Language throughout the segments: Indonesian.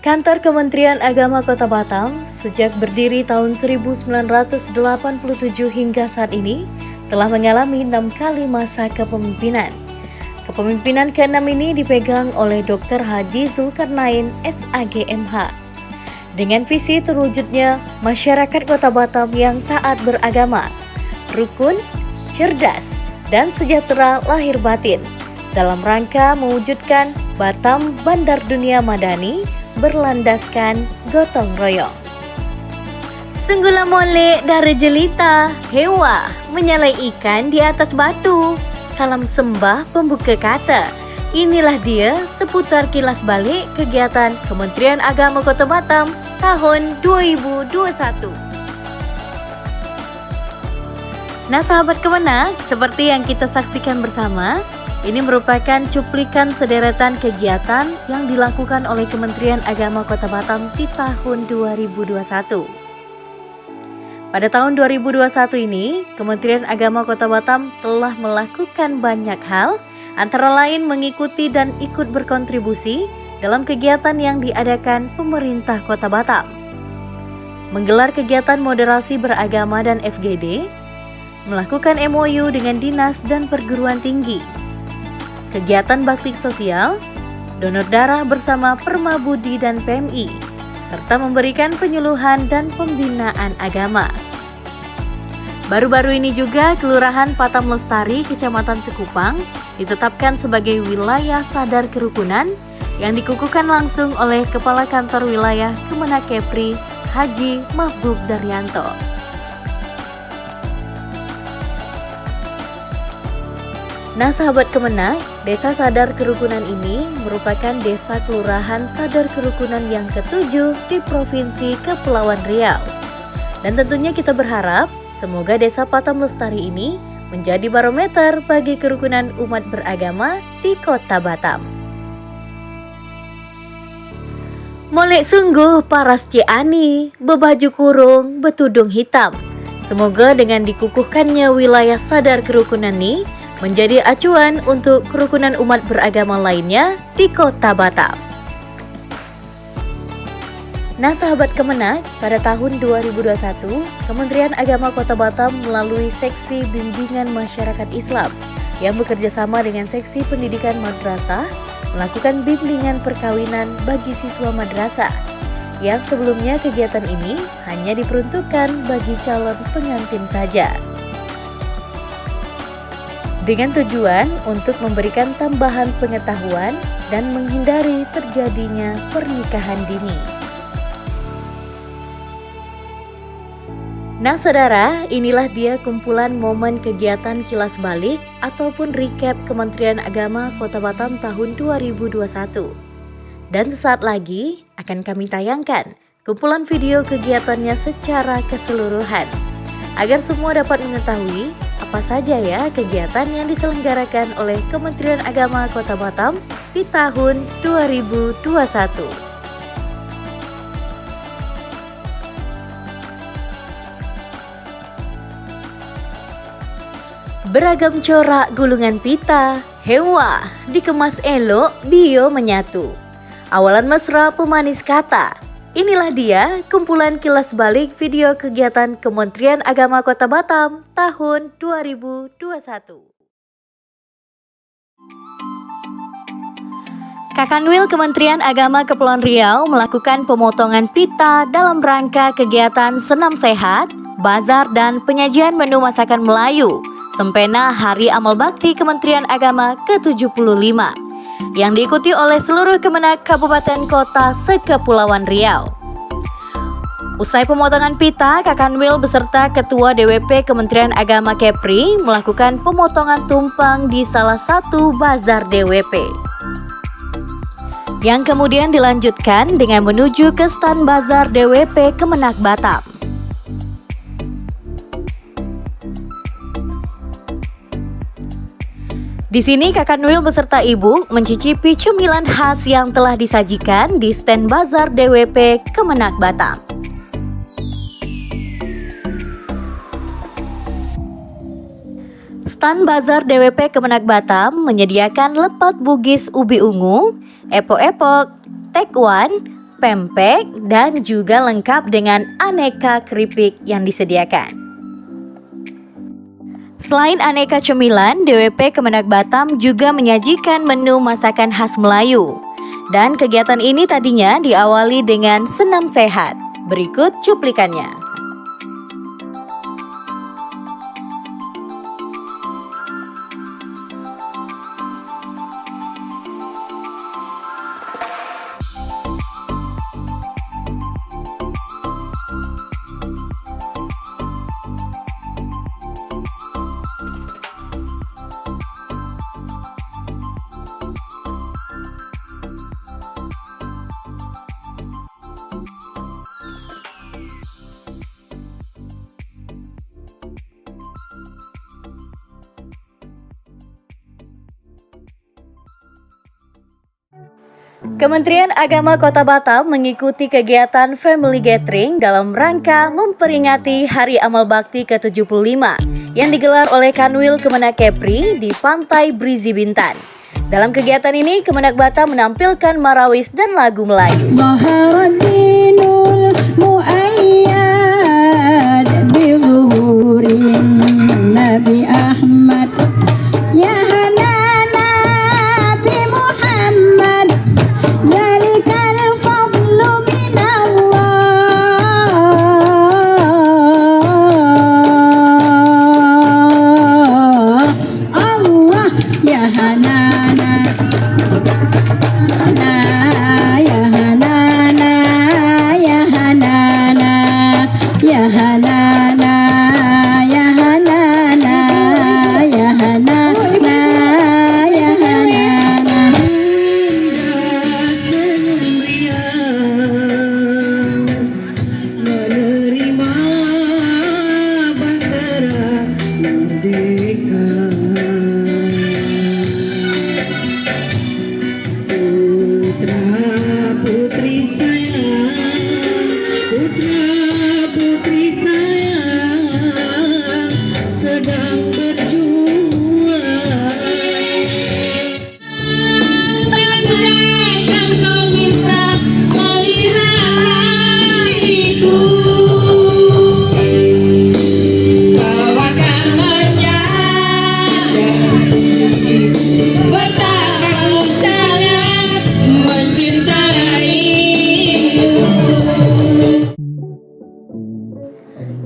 Kantor Kementerian Agama Kota Batam sejak berdiri tahun 1987 hingga saat ini telah mengalami 6 kali masa kepemimpinan. Kepemimpinan ke-6 ini dipegang oleh Dr. Haji Zulkarnain SAGMH. Dengan visi terwujudnya masyarakat Kota Batam yang taat beragama, rukun, cerdas, dan sejahtera lahir batin dalam rangka mewujudkan Batam Bandar Dunia Madani berlandaskan gotong royong. Sungguhlah molek dari jelita, hewa menyalai ikan di atas batu. Salam sembah pembuka kata. Inilah dia seputar kilas balik kegiatan Kementerian Agama Kota Batam tahun 2021. Nah sahabat Kemenak, seperti yang kita saksikan bersama, ini merupakan cuplikan sederetan kegiatan yang dilakukan oleh Kementerian Agama Kota Batam di tahun 2021. Pada tahun 2021 ini, Kementerian Agama Kota Batam telah melakukan banyak hal, antara lain mengikuti dan ikut berkontribusi dalam kegiatan yang diadakan pemerintah Kota Batam. Menggelar kegiatan moderasi beragama dan FGD, melakukan MOU dengan dinas dan perguruan tinggi, kegiatan bakti sosial, donor darah bersama Permabudi dan PMI, serta memberikan penyuluhan dan pembinaan agama. Baru-baru ini juga Kelurahan Patam Lestari, Kecamatan Sekupang, ditetapkan sebagai wilayah sadar kerukunan yang dikukuhkan langsung oleh Kepala Kantor Wilayah Kemenak Kepri, Haji Mahbub Daryanto. Nah sahabat Kemenak, Desa Sadar Kerukunan ini merupakan desa kelurahan sadar kerukunan yang ke-7 di Provinsi Kepulauan Riau. Dan tentunya kita berharap semoga Desa Patam Lestari ini menjadi barometer bagi kerukunan umat beragama di Kota Batam. Molek sungguh paras Ciani, bebaju kurung, betudung hitam. Semoga dengan dikukuhkannya wilayah sadar kerukunan ini menjadi acuan untuk kerukunan umat beragama lainnya di Kota Batam. Nah sahabat Kemenak, pada tahun 2021, Kementerian Agama Kota Batam melalui Seksi Bimbingan Masyarakat Islam yang bekerja sama dengan Seksi Pendidikan Madrasah melakukan bimbingan perkawinan bagi siswa madrasah yang sebelumnya kegiatan ini hanya diperuntukkan bagi calon pengantin saja, dengan tujuan untuk memberikan tambahan pengetahuan dan menghindari terjadinya pernikahan dini. Nah saudara, inilah dia kumpulan momen kegiatan kilas balik ataupun recap Kementerian Agama Kota Batam tahun 2021. Dan sesaat lagi akan kami tayangkan kumpulan video kegiatannya secara keseluruhan, agar semua dapat mengetahui apa saja ya kegiatan yang diselenggarakan oleh Kementerian Agama Kota Batam di tahun 2021. Beragam corak gulungan pita, hewa, dikemas elok, bio menyatu. Awalan mesra pemanis kata. Inilah dia kumpulan kilas balik video kegiatan Kementerian Agama Kota Batam tahun 2021. Kakanwil Kementerian Agama Kepulauan Riau melakukan pemotongan pita dalam rangka kegiatan senam sehat, bazar dan penyajian menu masakan Melayu Sempena Hari Amal Bakti Kementerian Agama ke-75 yang diikuti oleh seluruh Kemenak Kabupaten Kota se-Kepulauan Riau. Usai pemotongan pita, Kakanwil beserta Ketua DWP Kementerian Agama Kepri melakukan pemotongan tumpang di salah satu bazar DWP, yang kemudian dilanjutkan dengan menuju ke stand bazar DWP Kemenak Batam. Di sini Kakanwil beserta ibu mencicipi cemilan khas yang telah disajikan di stand bazar DWP Kemenak Batam. Stand bazar DWP Kemenak Batam menyediakan lepat bugis ubi ungu, epok-epok, tekwan, pempek, dan juga lengkap dengan aneka keripik yang disediakan. Selain aneka cemilan, DWP Kemenak Batam juga menyajikan menu masakan khas Melayu. Dan kegiatan ini tadinya diawali dengan senam sehat. Berikut cuplikannya. Kementerian Agama Kota Batam mengikuti kegiatan Family Gathering dalam rangka memperingati Hari Amal Bakti ke-75 yang digelar oleh Kanwil Kemenak Kepri di Pantai Brizi Bintan. Dalam kegiatan ini, Kemenak Batam menampilkan marawis dan lagu Melayu. Nabi Ahmad ya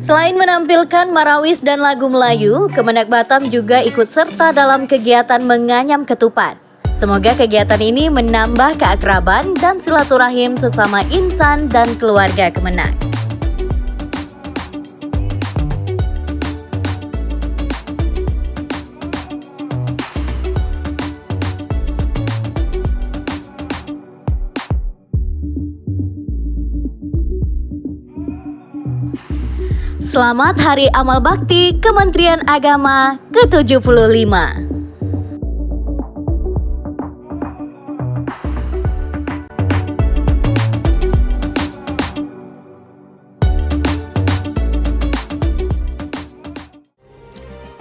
Selain menampilkan marawis dan lagu Melayu, Kemenak Batam juga ikut serta dalam kegiatan menganyam ketupat. Semoga kegiatan ini menambah keakraban dan silaturahim sesama insan dan keluarga Kemenak. Selamat Hari Amal Bakti Kementerian Agama ke-75.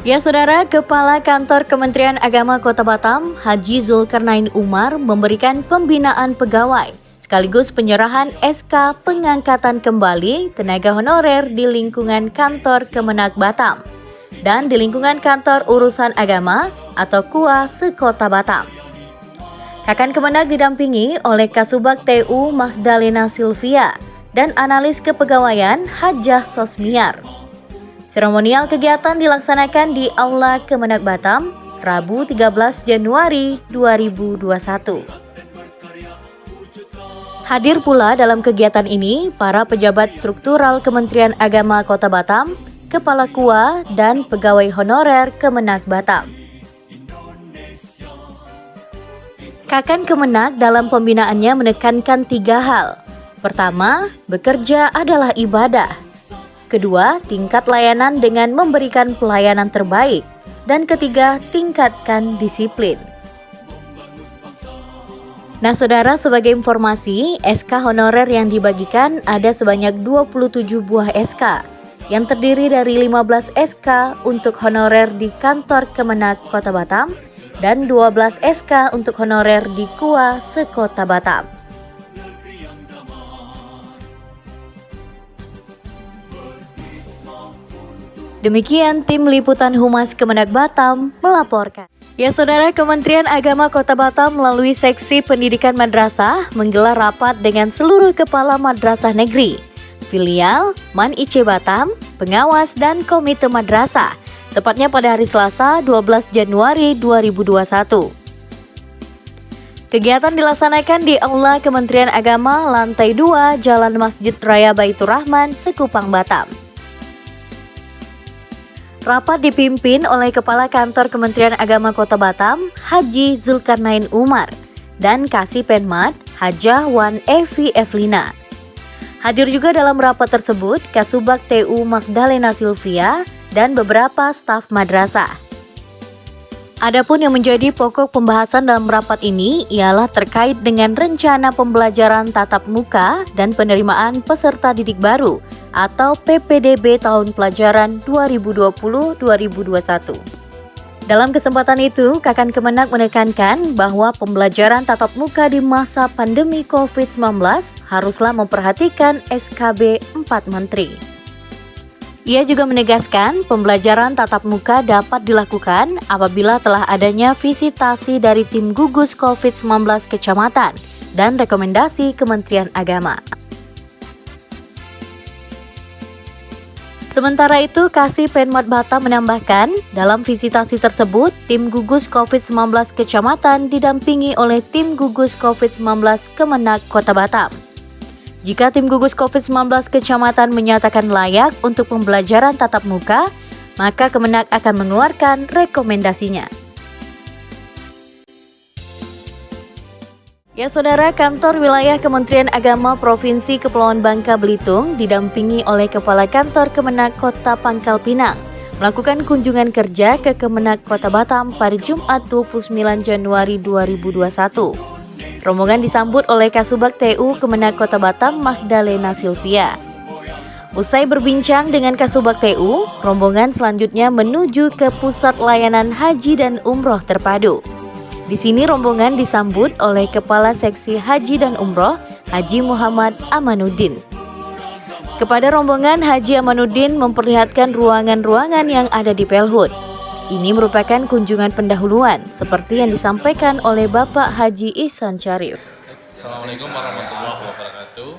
Ya saudara, Kepala Kantor Kementerian Agama Kota Batam, Haji Zulkarnain Umar memberikan pembinaan pegawai sekaligus penyerahan SK pengangkatan kembali tenaga honorer di lingkungan kantor Kemenak Batam dan di lingkungan kantor urusan agama atau KUA se-Kota Batam. Kakan Kemenak didampingi oleh Kasubag TU Magdalena Silvia dan analis kepegawaian Hajah Sosmiar. Seremonial kegiatan dilaksanakan di Aula Kemenak Batam, Rabu 13 Januari 2021. Hadir pula dalam kegiatan ini para pejabat struktural Kementerian Agama Kota Batam, Kepala KUA, dan pegawai honorer Kemenak Batam. Kakan Kemenak dalam pembinaannya menekankan 3 hal. Pertama, bekerja adalah ibadah. Kedua, tingkat layanan dengan memberikan pelayanan terbaik. Dan ketiga, tingkatkan disiplin. Nah saudara, sebagai informasi, SK honorer yang dibagikan ada sebanyak 27 buah SK yang terdiri dari 15 SK untuk honorer di kantor Kemenak Kota Batam dan 12 SK untuk honorer di KUA se-Kota Batam. Demikian tim liputan Humas Kemenak Batam melaporkan. Ya saudara, Kementerian Agama Kota Batam melalui Seksi Pendidikan Madrasah menggelar rapat dengan seluruh kepala madrasah negeri, filial, Man IC Batam, pengawas dan komite madrasah, tepatnya pada hari Selasa 12 Januari 2021. Kegiatan dilaksanakan di Aula Kementerian Agama lantai 2 Jalan Masjid Raya Baitur Rahman, Sekupang, Batam. Rapat dipimpin oleh Kepala Kantor Kementerian Agama Kota Batam, Haji Zulkarnain Umar, dan Kasih Penmat, Hajah Wan Evi Evelina. Hadir juga dalam rapat tersebut Kasubag TU Magdalena Silvia dan beberapa staf madrasah. Adapun yang menjadi pokok pembahasan dalam rapat ini ialah terkait dengan rencana pembelajaran tatap muka dan penerimaan peserta didik baru atau PPDB tahun pelajaran 2020-2021. Dalam kesempatan itu, Kakan Kemenak menekankan bahwa pembelajaran tatap muka di masa pandemi COVID-19 haruslah memperhatikan SKB 4 Menteri. Ia juga menegaskan pembelajaran tatap muka dapat dilakukan apabila telah adanya visitasi dari tim gugus COVID-19 kecamatan dan rekomendasi Kementerian Agama. Sementara itu, Kasih Penmat Batam menambahkan, dalam visitasi tersebut, tim gugus COVID-19 kecamatan didampingi oleh tim gugus COVID-19 Kemenak Kota Batam. Jika tim gugus COVID-19 kecamatan menyatakan layak untuk pembelajaran tatap muka, maka Kemenak akan mengeluarkan rekomendasinya. Ya saudara, Kantor Wilayah Kementerian Agama Provinsi Kepulauan Bangka Belitung didampingi oleh Kepala Kantor Kemenak Kota Pangkal Pinang melakukan kunjungan kerja ke Kemenak Kota Batam pada Jumat 29 Januari 2021. Rombongan disambut oleh Kasubag TU Kemenak Kota Batam Magdalena Silvia. Usai berbincang dengan Kasubag TU, rombongan selanjutnya menuju ke Pusat Layanan Haji dan Umroh Terpadu. Di sini rombongan disambut oleh Kepala Seksi Haji dan Umroh, Haji Muhammad Amanuddin. Kepada rombongan, Haji Amanuddin memperlihatkan ruangan-ruangan yang ada di Pelhut. Ini merupakan kunjungan pendahuluan, seperti yang disampaikan oleh Bapak Haji Ihsan Syarif. Assalamualaikum warahmatullahi wabarakatuh.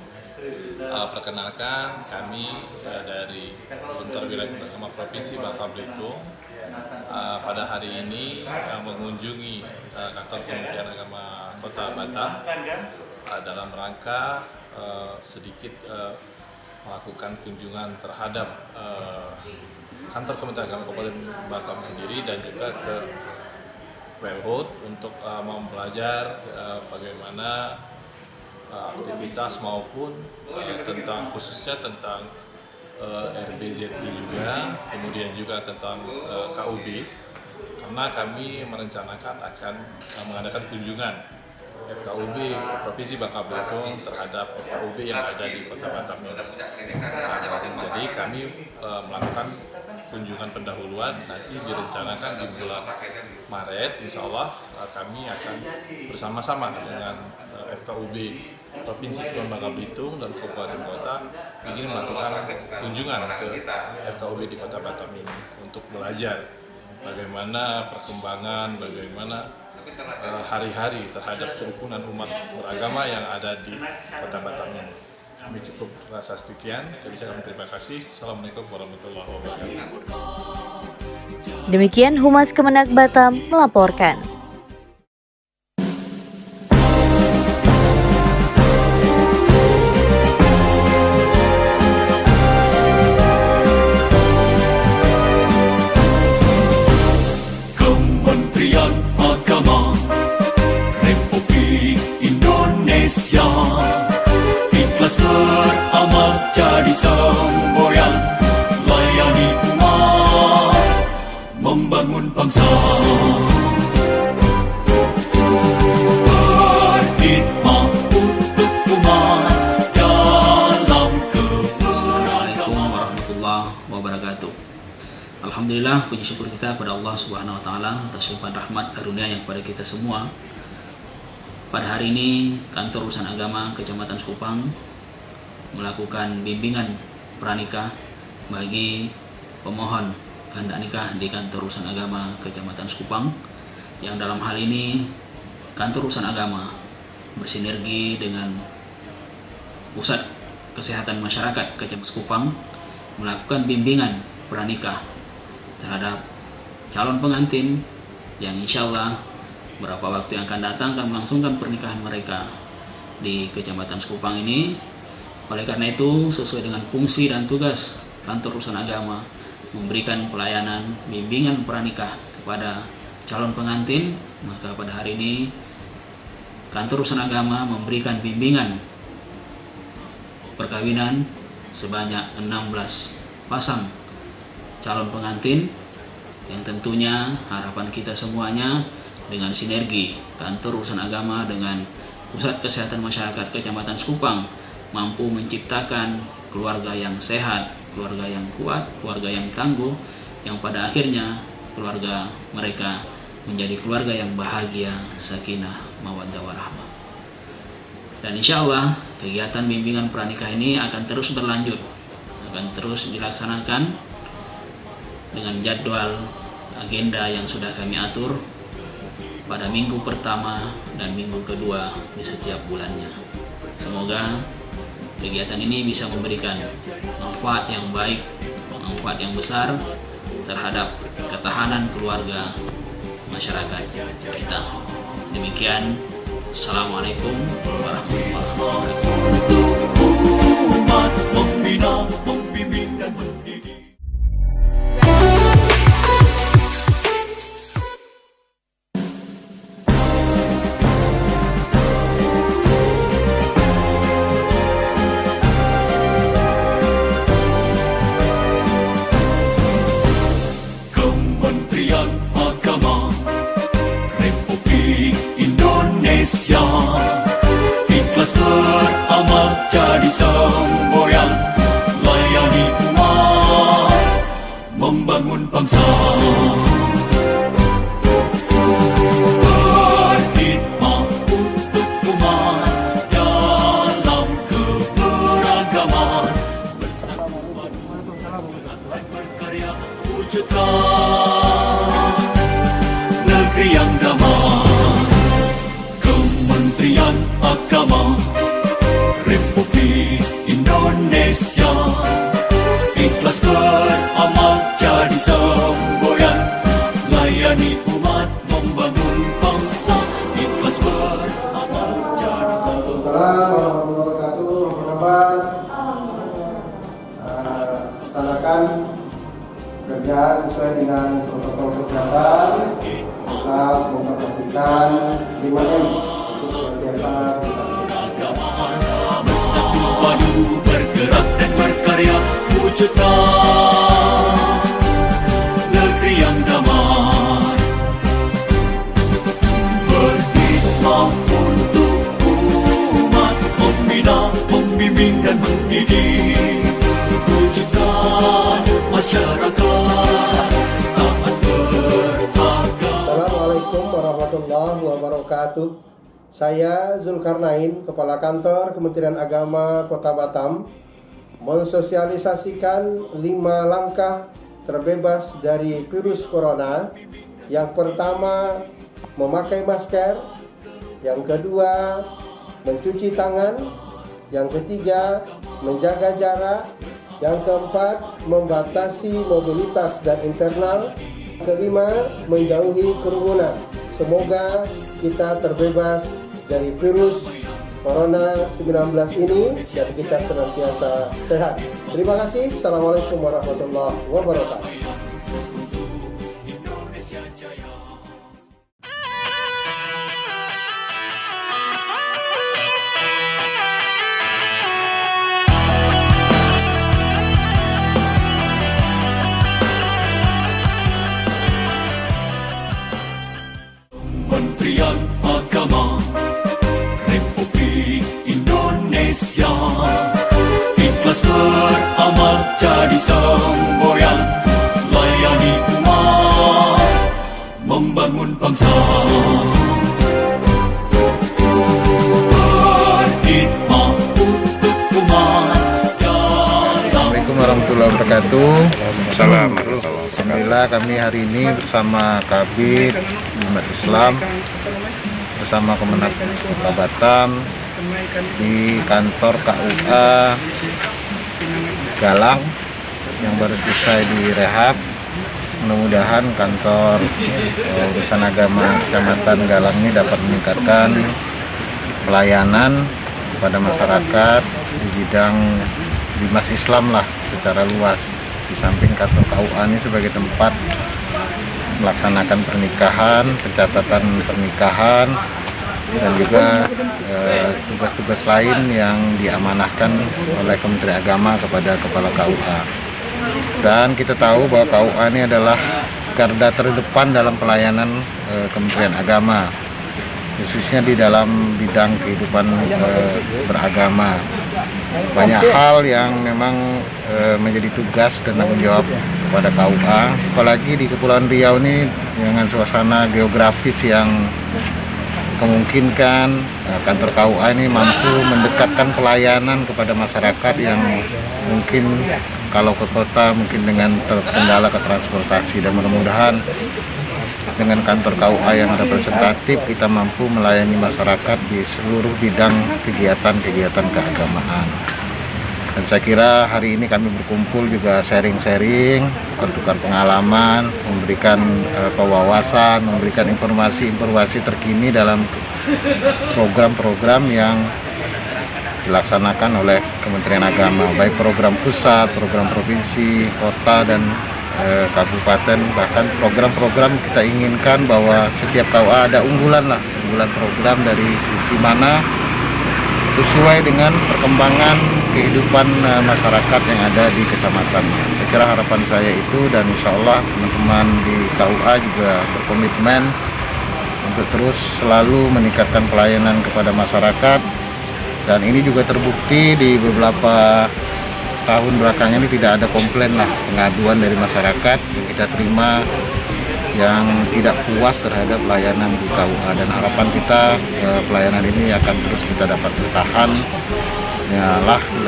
Perkenalkan, kami dari Kantor Wilayah Agama Provinsi Bangka Belitung pada hari ini mengunjungi Kantor Kementerian Agama Kota Batam dalam rangka sedikit melakukan kunjungan terhadap Kantor Kementerian Agama Kabupaten Batam sendiri dan juga ke Pelhut untuk mempelajari bagaimana aktivitas maupun tentang khususnya tentang RBZI juga, kemudian juga tentang KUB, karena kami merencanakan akan mengadakan kunjungan FKUB Provinsi Bangka Belitung terhadap FKUB yang ada di Kota Batam ini. Jadi kami melakukan kunjungan pendahuluan, nanti direncanakan di bulan Maret, insya Allah kami akan bersama-sama dengan FKUB Provinsi Kepulauan Bangka Belitung dan Kabupaten Kota ingin melakukan kunjungan ke FKUB di Kota Batam ini untuk belajar bagaimana perkembangan, bagaimana hari-hari terhadap kerukunan umat beragama yang ada di Kota Batam ini. Kami cukup rasa sekian. Terima kasih. Assalamualaikum warahmatullahi wabarakatuh. Demikian Humas Kemenak Batam melaporkan. Kementerian Agama Republik Indonesia ikhlas beramal jadi semboyan, layani umat, membangun bangsa. Berkhidmat untuk umat dalam Assalamualaikum warahmatullahi wabarakatuh. Alhamdulillah, puji syukur kita kepada Allah Subhanahu wa taala atas limpahan rahmat karunia yang kepada kita semua. Pada hari ini, Kantor Urusan Agama Kecamatan Sekupang melakukan bimbingan pranikah bagi pemohon kehendak nikah di Kantor Urusan Agama Kecamatan Sekupang, yang dalam hal ini Kantor Urusan Agama bersinergi dengan Pusat Kesehatan Masyarakat Kecamatan Sekupang melakukan bimbingan pranikah terhadap calon pengantin yang insya Allah beberapa waktu yang akan datang akan melangsungkan pernikahan mereka di Kecamatan Sekupang ini. Oleh karena itu, sesuai dengan fungsi dan tugas Kantor Urusan Agama memberikan pelayanan bimbingan pranikah kepada calon pengantin, maka pada hari ini Kantor Urusan Agama memberikan bimbingan perkawinan sebanyak 16 pasang calon pengantin, yang tentunya harapan kita semuanya dengan sinergi Kantor Urusan Agama dengan Pusat Kesehatan Masyarakat Kecamatan Sekupang mampu menciptakan keluarga yang sehat, keluarga yang kuat, keluarga yang tangguh, yang pada akhirnya keluarga mereka menjadi keluarga yang bahagia, sakinah, mawaddah warahmah. Dan insya Allah kegiatan bimbingan pranikah ini akan terus berlanjut, akan terus dilaksanakan dengan jadwal agenda yang sudah kami atur pada minggu pertama dan minggu kedua di setiap bulannya. Semoga kegiatan ini bisa memberikan manfaat yang baik, manfaat yang besar terhadap ketahanan keluarga masyarakat kita. Demikian, Assalamualaikum warahmatullahi wabarakatuh. Umat membina, membimbing dan mendidik. Kementerian Agama Republik Indonesia ikhlas beramal jadi semboyan, layani umat, membangun bangsa. Berkhidmat untuk umat dalam keberagaman, bersatu padu dan berkarya wujudkan negeri yang damai. Kementerian Agama Republik Indonesia ikhlas beramal jadi semboyan, layani umat, membangun bangsa. Ikhlas beramal jadi semboyan. Assalamualaikum warahmatullahi wabarakatuh. Laksanakan kerjaan sesuai dengan protokol kesehatan, tetap memperhatikan 5M untuk senantiasa kita. Bersatu padu bergerak dan berkarya wujudkan negeri yang damai. Berkhidmat untuk umat, membina, membimbing dan mendidik, wujudkan masyarakat taat beragama. Assalamualaikum warahmatullahi wabarakatuh. Saya Zulkarnain, Kepala Kantor Kementerian Agama Kota Batam, mensosialisasikan 5 langkah terbebas dari virus corona. Yang pertama, memakai masker. Yang kedua, mencuci tangan. Yang ketiga, menjaga jarak. Yang keempat, membatasi mobilitas dan internal. Kelima, menjauhi kerumunan. Semoga kita terbebas dari virus Corona 19 ini dan kita senantiasa sehat. Terima kasih. Assalamualaikum warahmatullahi wabarakatuh. Indonesia Jaya. Kementerian Agama Republik Indonesia ikhlas beramal jadi semboyan, layani umat, membangun bangsa. Berkhidmat untuk umat dalam Assalamualaikum warahmatullahi wabarakatuh. Alhamdulillah kami hari ini bersama Kabid Umat Islam bersama Kemenak Kota Batam di kantor KUA Galang yang baru selesai direhab. Mudah-mudahan kantor urusan agama Kecamatan Galang ini dapat meningkatkan pelayanan kepada masyarakat di bidang bimas Islam lah secara luas. Di samping kantor KUA ini sebagai tempat melaksanakan pernikahan, pencatatan pernikahan, dan juga tugas-tugas lain yang diamanahkan oleh Kementerian Agama kepada Kepala KUA. Dan kita tahu bahwa KUA ini adalah garda terdepan dalam pelayanan Kementerian Agama, khususnya di dalam bidang kehidupan beragama. Banyak hal yang memang menjadi tugas dan tanggung jawab kepada KUA, apalagi di Kepulauan Riau ini dengan suasana geografis yang kemungkinkan kantor KUA ini mampu mendekatkan pelayanan kepada masyarakat yang mungkin kalau ke kota mungkin dengan terkendala ke transportasi, dan mudah-mudahan dengan kantor KUA yang representatif kita mampu melayani masyarakat di seluruh bidang kegiatan-kegiatan keagamaan. Dan saya kira hari ini kami berkumpul juga sharing-sharing, bertukar pengalaman, memberikan pewawasan, memberikan informasi-informasi terkini dalam program-program yang dilaksanakan oleh Kementerian Agama, baik program pusat, program provinsi, kota, dan kabupaten. Bahkan program-program kita inginkan bahwa setiap KUA ada unggulan program dari sisi mana sesuai dengan perkembangan kehidupan masyarakat yang ada di kecamatan. Saya kira harapan saya itu, dan insya Allah teman-teman di KUA juga berkomitmen untuk terus selalu meningkatkan pelayanan kepada masyarakat. Dan ini juga terbukti di beberapa tahun belakangan ini tidak ada komplain pengaduan dari masyarakat yang kita terima yang tidak puas terhadap pelayanan di KUA, dan harapan kita pelayanan ini akan terus kita dapat bertahan,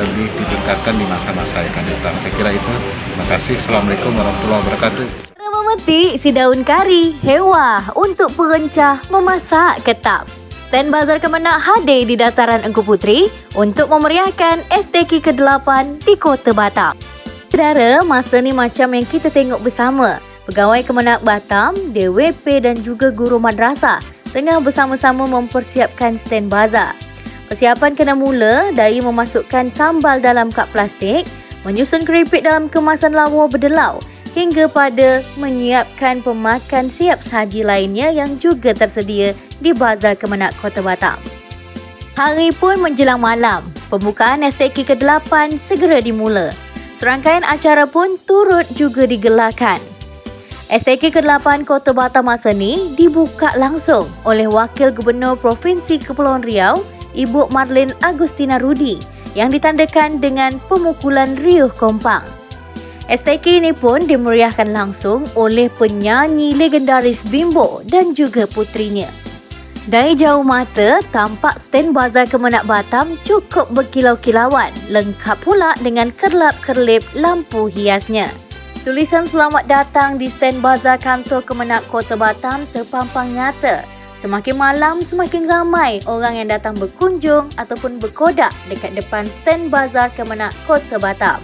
lebih ditingkatkan di masa-masa yang akan datang. Saya kira itu. Terima kasih. Assalamualaikum warahmatullahi wabarakatuh. Memetik si daun kari, hewah untuk perencah memasak ketap. Stand Bazar Kemenak hadir di Dataran Engku Puteri untuk memeriahkan STK ke-8 di Kota Batam. Saudara, masa ni macam yang kita tengok bersama, pegawai Kemenak Batam, DWP dan juga guru madrasah tengah bersama-sama mempersiapkan stand bazar. Persiapan kena mula dari memasukkan sambal dalam kap plastik, menyusun keripik dalam kemasan lawa berdelau, hingga pada menyiapkan pemakan siap saji lainnya yang juga tersedia di Bazar Kemenak Kota Batam. Hari pun menjelang malam, pembukaan STK ke-8 segera dimula. Serangkaian acara pun turut juga digelarkan. STK ke-8 Kota Batam masa ni dibuka langsung oleh Wakil Gubernur Provinsi Kepulauan Riau, Ibu Marlin Agustina Rudi, yang ditandakan dengan pemukulan riuh kompang. STK ini pun dimeriahkan langsung oleh penyanyi legendaris Bimbo dan juga putrinya. Dari jauh mata, tampak stand Bazar Kemenak Batam cukup berkilau-kilauan, lengkap pula dengan kerlap-kerlip lampu hiasnya. Tulisan selamat datang di stand Bazar Kantor Kemenak Kota Batam terpampang nyata. Semakin malam, semakin ramai orang yang datang berkunjung ataupun berkodak dekat depan stand Bazar Kemenak Kota Batam.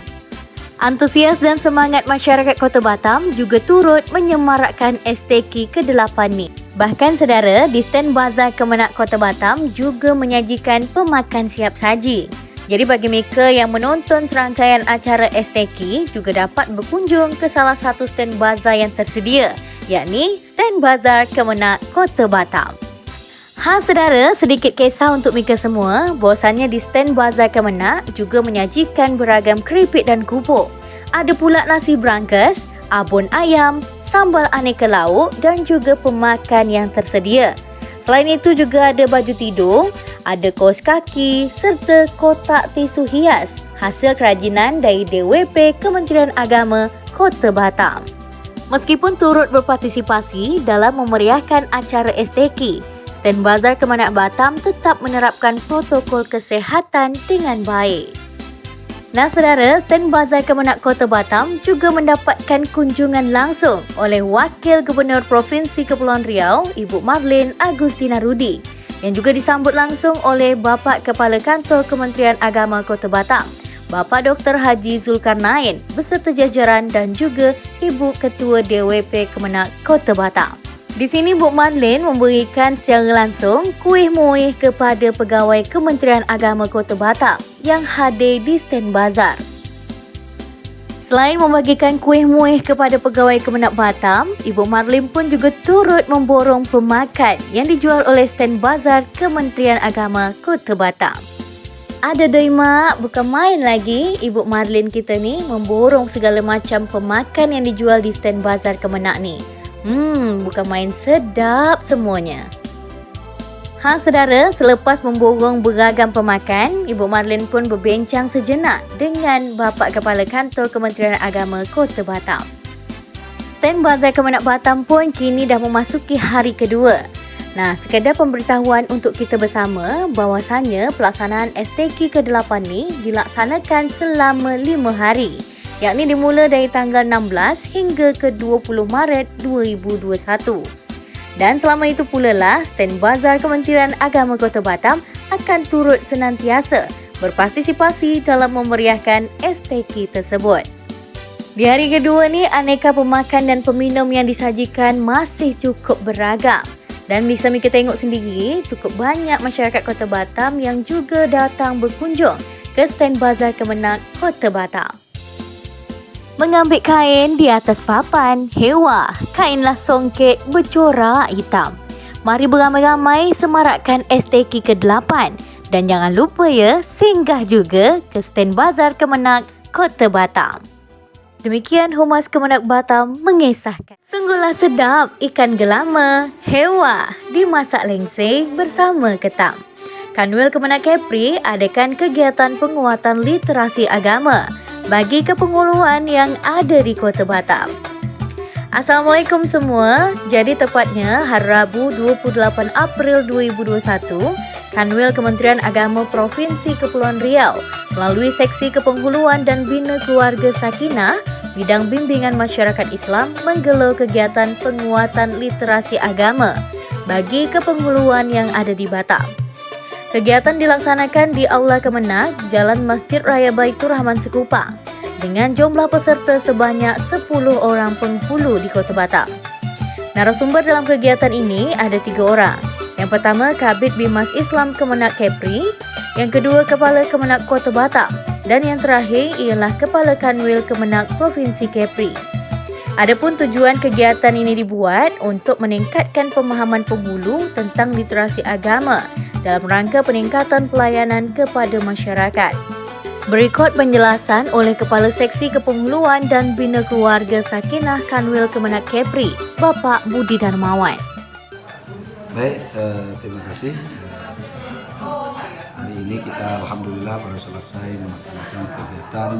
Antusias dan semangat masyarakat Kota Batam juga turut menyemarakkan STK ke-8 ni. Bahkan saudara, di stand Bazar Kemenak Kota Batam juga menyajikan pemakan siap saji. Jadi bagi mereka yang menonton serangkaian acara STK juga dapat berkunjung ke salah satu stand bazar yang tersedia, yakni stand Bazar Kemenak Kota Batam. Saudara, sedikit kisah untuk mereka semua, bahawasanya di stand Bazar Kemenak juga menyajikan beragam keripik dan kubur. Ada pula nasi berangkas, abon ayam, sambal aneka lauk dan juga pemakan yang tersedia. Selain itu juga ada baju tidur, ada kaos kaki serta kotak tisu hias hasil kerajinan dari DWP Kementerian Agama Kota Batam. Meskipun turut berpartisipasi dalam memeriahkan acara STK, stand Bazar Kemenak Batam tetap menerapkan protokol kesihatan dengan baik. Nah saudara, stand Bazar Kemenak Kota Batam juga mendapatkan kunjungan langsung oleh Wakil Gubernur Provinsi Kepulauan Riau, Ibu Marlene Agustina Rudi, yang juga disambut langsung oleh Bapa Kepala Kantor Kementerian Agama Kota Batam, Bapak Dr. Haji Zulkarnain beserta jajaran dan juga Ibu Ketua DWP Kemenak Kota Batam. Di sini Bu Marlene memberikan secara langsung kuih muih kepada pegawai Kementerian Agama Kota Batam yang hadir di stand bazar. Selain membagikan kuih muih kepada pegawai Kemenak Batam, Ibu Marlene pun juga turut memborong pemakan yang dijual oleh stand bazar Kementerian Agama Kota Batam. Ada doi mak, bukan main lagi. Ibu Marlene kita ni memborong segala macam pemakan yang dijual di stand bazar Kemenak ni. Bukan main, sedap semuanya. Saudara, selepas memborong beragam pemakan, Ibu Marlene pun berbincang sejenak dengan Bapak Kepala Kantor Kementerian Agama Kota Batam. Stand Bazar Kemenak Batam pun kini dah memasuki hari kedua. Nah, sekadar pemberitahuan untuk kita bersama bahawasanya pelaksanaan STK ke-8 ni dilaksanakan selama 5 hari, yakni dimula dari tanggal 16 hingga ke 20 Maret 2021. Dan selama itu pula lah stand Bazar Kementerian Agama Kota Batam akan turut senantiasa berpartisipasi dalam memeriahkan STK tersebut. Di hari kedua ni, aneka pemakan dan peminum yang disajikan masih cukup beragam. Dan bisa kita tengok sendiri, cukup banyak masyarakat Kota Batam yang juga datang berkunjung ke stand Bazar Kemenak Kota Batam. Mengambil kain di atas papan, hewa, kainlah songket bercorak hitam. Mari beramai-ramai semarakkan STK ke-8 dan jangan lupa ya, singgah juga ke stand Bazar Kemenak Kota Batam. Demikian Humas Kemenak Batam mengisahkan. Sungguhlah sedap ikan gelama, hewa, dimasak lengse bersama ketam. Kanwil Kemenak Kepri adakan kegiatan penguatan literasi agama bagi kepenghuluan yang ada di Kota Batam. Assalamualaikum semua. Jadi tepatnya hari Rabu 28 April 2021, Kanwil Kementerian Agama Provinsi Kepulauan Riau melalui Seksi Kepenghuluan dan Bina Keluarga Sakinah, Bidang Bimbingan Masyarakat Islam menggelar kegiatan penguatan literasi agama bagi kepenghuluan yang ada di Batam. Kegiatan dilaksanakan di Aula Kemenak, Jalan Masjid Raya Baitur Rahman Sekupang dengan jumlah peserta sebanyak 10 orang penghulu di Kota Batam. Narasumber dalam kegiatan ini ada 3 orang. Yang pertama, Kabid Bimas Islam Kemenak Kepri, yang kedua, Kepala Kemenak Kota Batam, dan yang terakhir ialah Kepala Kanwil Kemenak Provinsi Kepri. Adapun tujuan kegiatan ini dibuat untuk meningkatkan pemahaman penghulu tentang literasi agama dalam rangka peningkatan pelayanan kepada masyarakat. Berikut penjelasan oleh Kepala Seksi Kepenghuluan dan Bina Keluarga Sakinah Kanwil Kemenak Kepri, Bapak Budi Darmawan. Baik, terima kasih. Hari ini kita alhamdulillah baru selesai melaksanakan kegiatan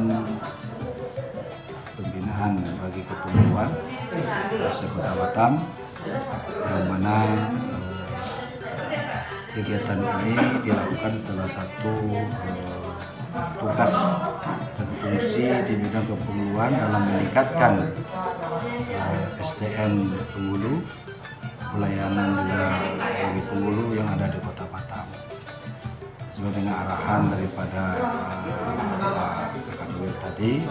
pembinaan bagi kepenghuluan Kota Batam, yang mana kegiatan ini dilakukan salah satu tugas dan fungsi di bidang kepenghuluan dalam meningkatkan SDM penghulu, pelayanan juga bagi penghulu yang ada di Kota Batam. Sesuai dengan arahan daripada Pak Kanwil tadi,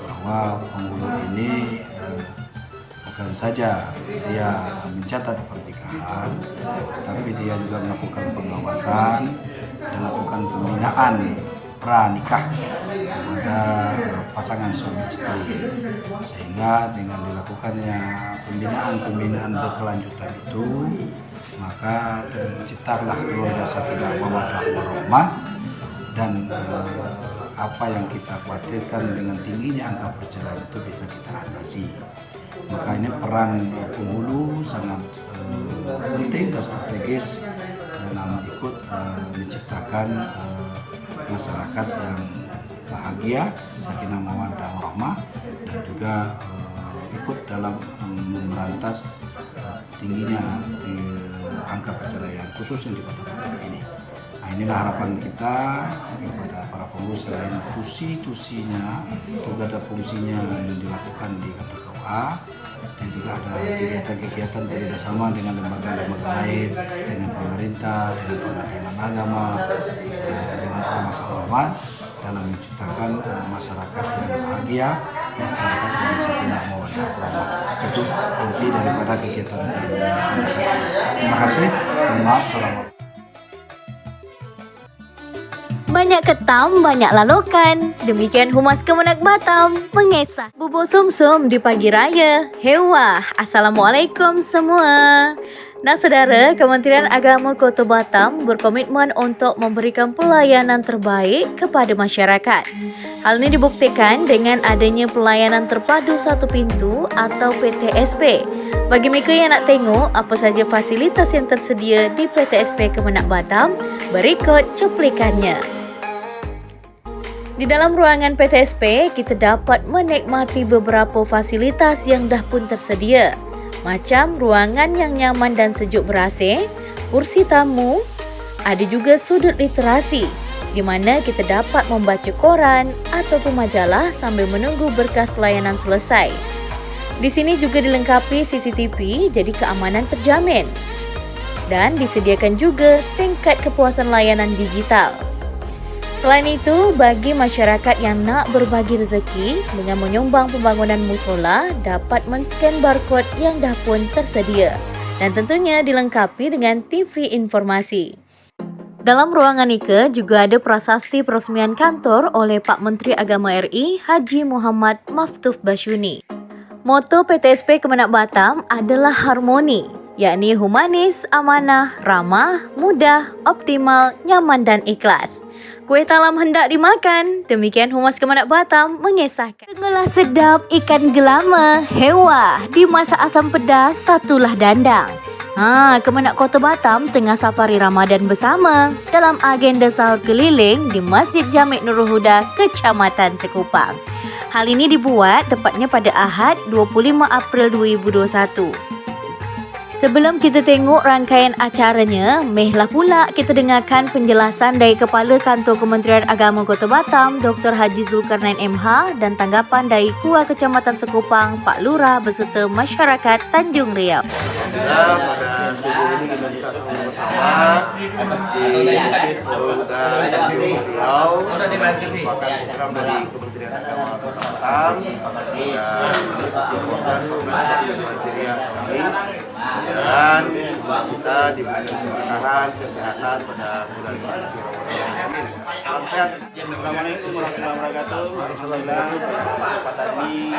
bahwa penghulu ini bukan saja dia mencatat pernikahan, tapi dia juga melakukan pengawasan dan melakukan pembinaan pranikah kepada pasangan suami istri, sehingga dengan dilakukannya pembinaan berkelanjutan itu, maka terciptalah keluarga sakinah mawaddah warahmah, dan apa yang kita khawatirkan dengan tingginya angka perceraian itu bisa kita atasi. Maka ini peran penghulu sangat penting dan strategis dalam ikut menciptakan masyarakat yang bahagia, sakinah mawaddah warahmah, dan juga ikut dalam memberantas tingginya angka perceraian khususnya di Kota Batam ini. Nah, inilah harapan kita kepada para pengurus selain tusi-tusinya, juga ada fungsinya yang dilakukan di KTKOA, dan juga ada kegiatan-kegiatan kerjasama dengan lembaga-lembaga lain, dengan pemerintah, dengan pimpinan agama, dengan ormas-ormas dalam menciptakan masyarakat yang bahagia, masyarakat yang sakinah mawaddah warahmah. Itu inti daripada kegiatan ini. Terima kasih. Mohon maaf. Assalamualaikum. Banyak ketam, banyak lalokan. Demikian Humas Kemenak Batam mengesah bubur sumsum di pagi raya. Hewa, Assalamualaikum semua. Nah saudara, Kementerian Agama Kota Batam berkomitmen untuk memberikan pelayanan terbaik kepada masyarakat. Hal ini dibuktikan dengan adanya pelayanan terpadu satu pintu atau PTSP. Bagi mereka yang nak tengok apa saja fasilitas yang tersedia di PTSP Kemenak Batam, berikut cuplikannya. Di dalam ruangan PTSP, kita dapat menikmati beberapa fasilitas yang dah pun tersedia. Macam ruangan yang nyaman dan sejuk ber-AC, kursi tamu, ada juga sudut literasi di mana kita dapat membaca koran ataupun majalah sambil menunggu berkas layanan selesai. Di sini juga dilengkapi CCTV jadi keamanan terjamin. Dan disediakan juga tingkat kepuasan layanan digital. Selain itu, bagi masyarakat yang nak berbagi rezeki dengan menyumbang pembangunan musola dapat men-scan barcode yang dah pun tersedia dan tentunya dilengkapi dengan TV informasi. Dalam ruangan ini juga ada prasasti peresmian kantor oleh Pak Menteri Agama RI Haji Muhammad Maftuf Basyuni. Moto PTSP Kemenak Batam adalah harmoni, yakni humanis, amanah, ramah, mudah, optimal, nyaman dan ikhlas. Kuih talam hendak dimakan. Demikian Humas Kemenak Batam mengesahkan. Tenggelah sedap ikan gelama. Hewa, di masa asam pedas satulah dandang. Kemenak Kota Batam tengah safari Ramadan bersama dalam agenda sahur keliling di Masjid Jamik Nurul Huda, Kecamatan Sekupang. Hal ini dibuat tepatnya pada Ahad 25 April 2021. Sebelum kita tengok rangkaian acaranya, mehlah pula kita dengarkan penjelasan dari Kepala Kantor Kementerian Agama Kota Batam, Dr. Haji Zulkarnain MH dan tanggapan dari Ketua Kecamatan Sekupang, Pak Lurah beserta masyarakat Tanjung Riau. Pada subuh ini kita bisa bersama di Masjid Nurul Huda Tanjung Riau, merupakan program dari Kementerian Agama Kota Batam dan Kementerian Agama dan kita diberi keberkahan kesehatan pada bulan suci Ramadan. Salam sehat. Assalamualaikum warahmatullahi wabarakatuh. Alhamdulillah pada hari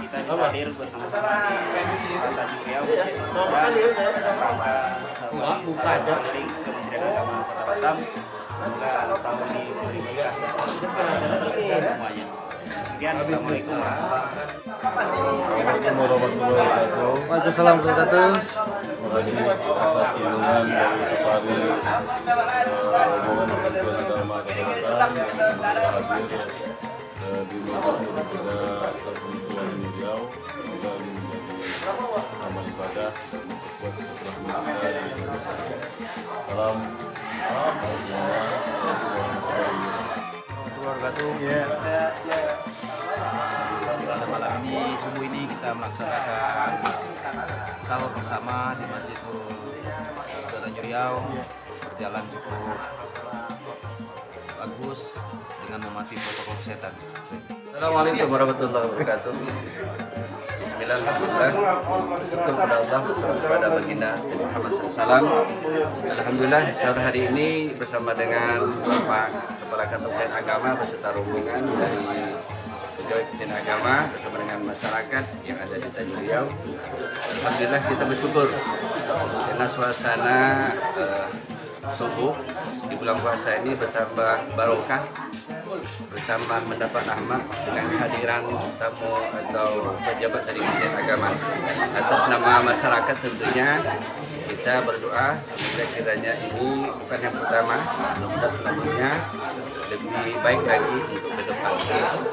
kita hadir bersama-sama di Tanjung Riau dari Kementerian Agama Kota Batam. Semoga tahun ini memberi berkah semuanya. Sekian, Assalamualaikum warahmatullahi wabarakatuh. Waalaikumsalam warahmatullahi wabarakatuh. Terima kasih atas kunjungan dari Safari rombongan Kementerian Agama Kota Batam yang hadir di rumah pada Kementerian Riau dan menjadi amal ibadah dan memperkuat silaturahmi kita di masyarakat. Salam Pada malam ini, subuh ini kita melaksanakan sahur bersama di Masjid Nurul Huda Tanjung Riau. Berjalan cukup bagus dengan mematuhi protokol kesehatan. Assalamualaikum warahmatullahi wabarakatuh. Bismillahirrahmanirrahim. Syukur kepada Allah bersama kepada baginda Muhammad SAW. Alhamdulillah sore hari ini bersama dengan Bapak Kepala Kantor Agama beserta rombongan dari pegawai Kementerian Agama bersama dengan masyarakat yang ada di Tanjung Riau. Alhamdulillah kita bersyukur karena suasana subuh di bulan puasa ini bertambah barokah, bertambah mendapat rahmat dengan kehadiran tamu atau pejabat dari Kementerian Agama. Atas nama masyarakat tentunya kita berdoa semoga kiranya ini bukan yang pertama, mudah-mudahan selanjutnya lebih baik lagi untuk ke depan.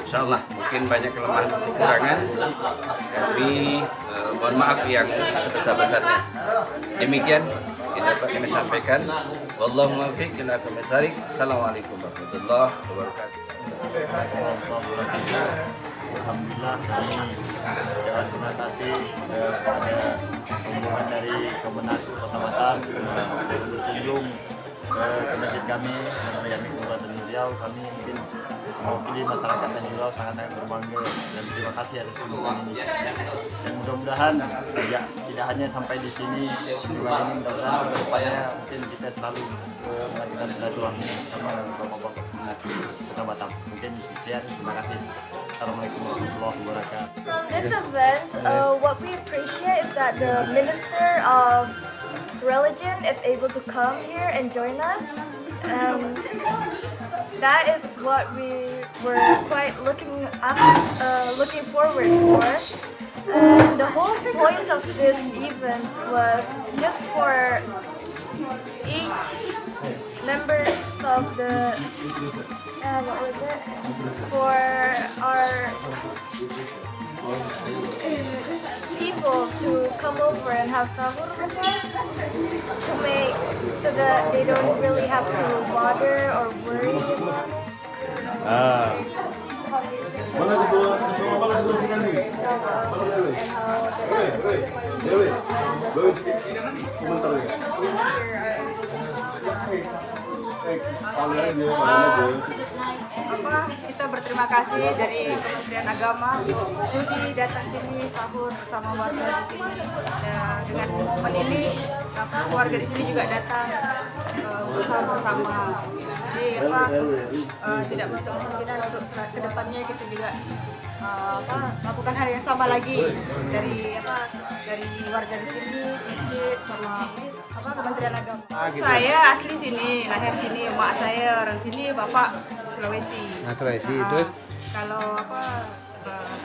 Insyaallah mungkin banyak kelemahan kekurangan, kami mohon maaf yang sebesar-besarnya. Demikian dapat kami sampaikan. Wallahu muwaffiq ila aqwamit thariq. Assalamualaikum warahmatullahi wabarakatuh. Alhamdulillah kami ucapkan terima kasih kepada rombongan dari Kemenak Kota Batam berkunjung ke masjid kami yang Kabupaten Riau. Kami mungkin mewakili masyarakat Tanjung Riau sangat berbangga dan terima kasih atas kunjungan ini. Dan mudah-mudahan tidak hanya sampai di sini kunjungan ini, mudah-mudahan kedepannya mungkin kita selalu melakukan silaturahmi sama bapak-bapak Kemenak Kota Batam. Mungkin sekian, terima kasih. Assalamualaikum warahmatullahi wabarakatuh. From this event, what we appreciate is that the Minister of Religion is able to come here and join us. That is what we were quite looking forward for. And the whole point of this event was just for each members of the for our people to come over and have sahur with us, to make so that they don't really have to bother or worry about Kita berterima kasih dari Kementerian Agama sudi datang sini sahur bersama warga di sini. Dengan momen ini warga di sini juga datang bersahur bersama. Jadi tidak menutup kemungkinan untuk kedepannya kita juga melakukan hal yang sama lagi dari warga di sini, masjid sama Kementerian Agama. Saya asli sini, lahir sini, mak saya orang sini, bapak Sulawesi. Sulawesi, terus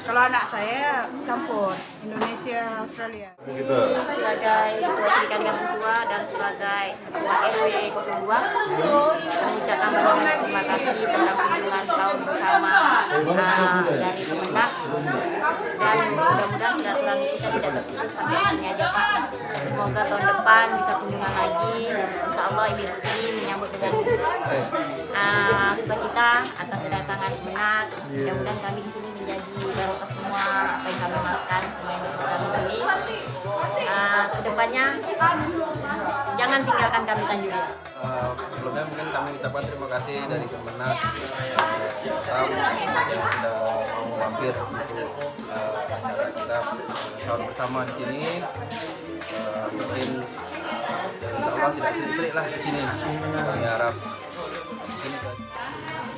kalau anak saya campur Indonesia Australia. Sebagai ketua Pendidikan Gabung Tua dan sebagai ketua RW 02, mengucapkan banyak terima kasih tentang kunjungan sahur bersama dari Kemenak, dan mudah-mudahan silaturahmi kita tidak terputus sampai sini aja Pak. Semoga tahun depan bisa kunjungan lagi. Insya Allah Idul Fitri menyambut dengan sukacita atas kedatangan Kemenak. Mudah-mudahan kami di sini menjadi barokah semua apa yang kami makan, semua yang kami beli. Kedepannya jangan tinggalkan kami Tanjung Riau. Sebelumnya mungkin kami ucapkan terima kasih dari Kemenak yang sudah mau mampir untuk acara kita sahur bersama di sini. Mungkin insya Allah tidak sulit-sulit lah di sini. Kami harap mungkin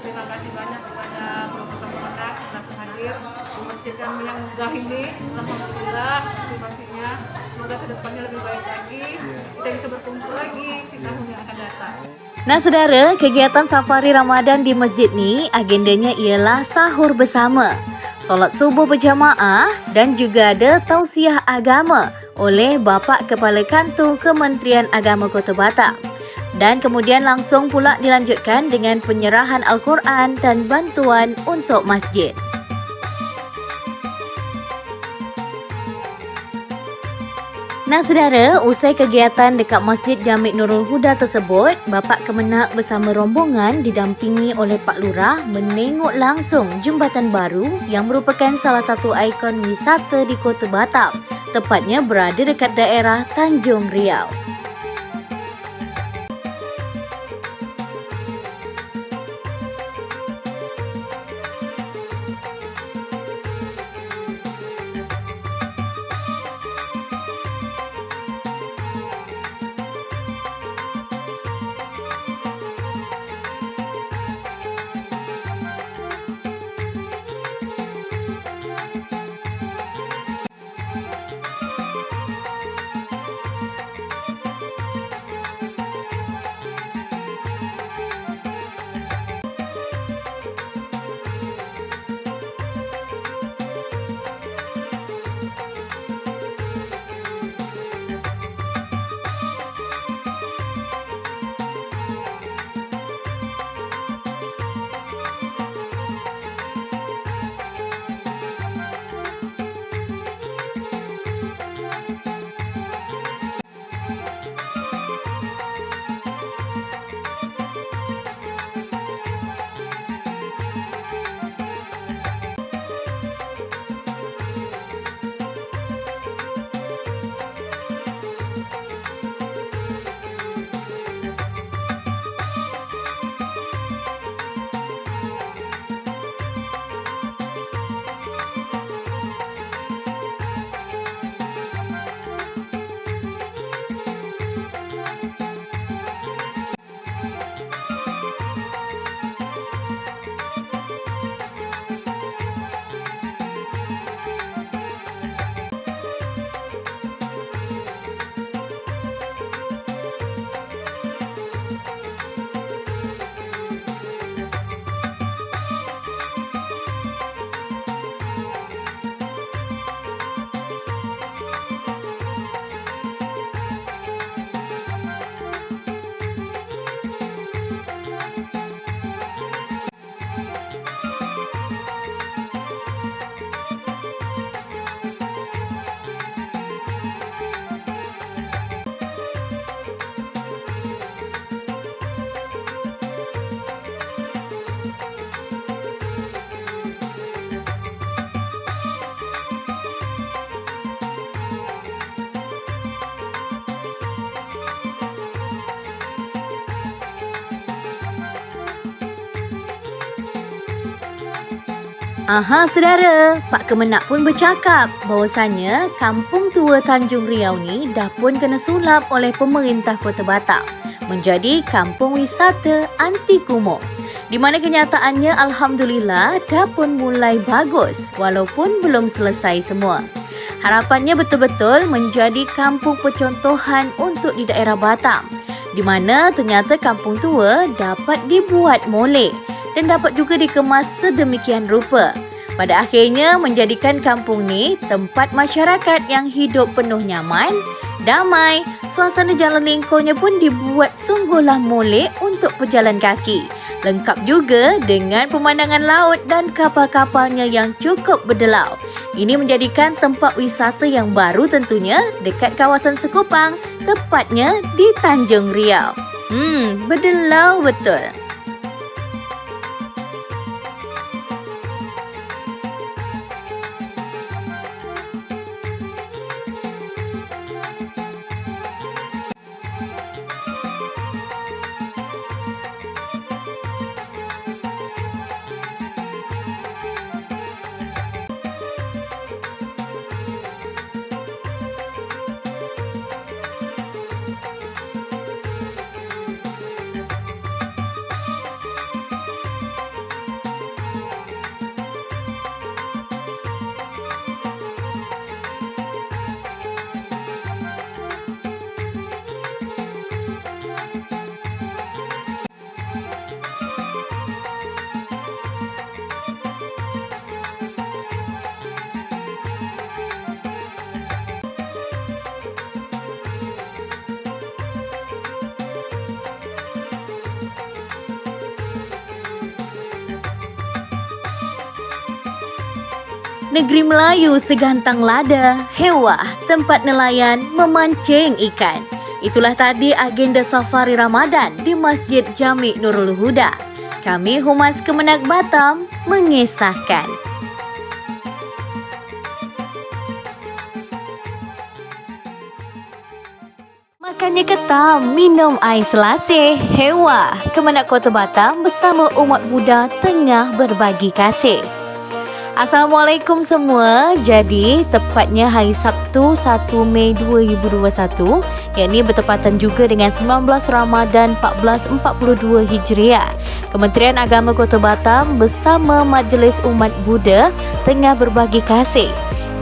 Terima kasih banyak kepada Bapak Kemenak telah hadir di masjid kami yang megah ini. Alhamdulillah, terima kasihnya. Semoga kedepannya lebih baik lagi. Kita bisa berkumpul lagi di tahun yang akan datang. Nah saudara, kegiatan safari Ramadan di masjid ni agendanya ialah sahur bersama, solat subuh berjamaah dan juga ada tausiah agama oleh Bapak Kepala Kantor Kementerian Agama Kota Batam. Dan kemudian langsung pula dilanjutkan dengan penyerahan Al-Quran dan bantuan untuk masjid. Nah saudara, usai kegiatan dekat Masjid Jami' Nurul Huda tersebut, Bapak Kemenak bersama rombongan didampingi oleh Pak Lurah menengok langsung jambatan baru yang merupakan salah satu ikon wisata di Kota Batam, tepatnya berada dekat daerah Tanjung Riau. Aha, saudara, Pak Kemenak pun bercakap bahawasanya Kampung Tua Tanjung Riau ni dah pun kena sulap oleh pemerintah Kota Batam menjadi kampung wisata anti kumuh. Di mana kenyataannya alhamdulillah dah pun mulai bagus walaupun belum selesai semua. Harapannya betul-betul menjadi kampung percontohan untuk di daerah Batam, di mana ternyata kampung tua dapat dibuat molek dan dapat juga dikemas sedemikian rupa. Pada akhirnya menjadikan kampung ni tempat masyarakat yang hidup penuh nyaman, damai, suasana jalan lingkurnya pun dibuat sungguhlah molek untuk pejalan kaki. Lengkap juga dengan pemandangan laut dan kapal-kapalnya yang cukup berdelau. Ini menjadikan tempat wisata yang baru tentunya dekat kawasan Sekupang, tepatnya di Tanjung Riau. Berdelau betul. Negeri Melayu segantang lada, hewah tempat nelayan memancing ikan. Itulah tadi agenda safari Ramadan di Masjid Jami Nurul Huda. Kami Humas Kemenak Batam mengisahkan. Makannya ketam, minum air selasih, hewah Kemenak Kota Batam bersama umat Buddha tengah berbagi kasih. Assalamualaikum semua. Jadi tepatnya hari Sabtu 1 Mei 2021, yakni bertepatan juga dengan 19 Ramadan 1442 Hijriah, Kementerian Agama Kota Batam bersama Majlis Umat Buddha tengah berbagi kasih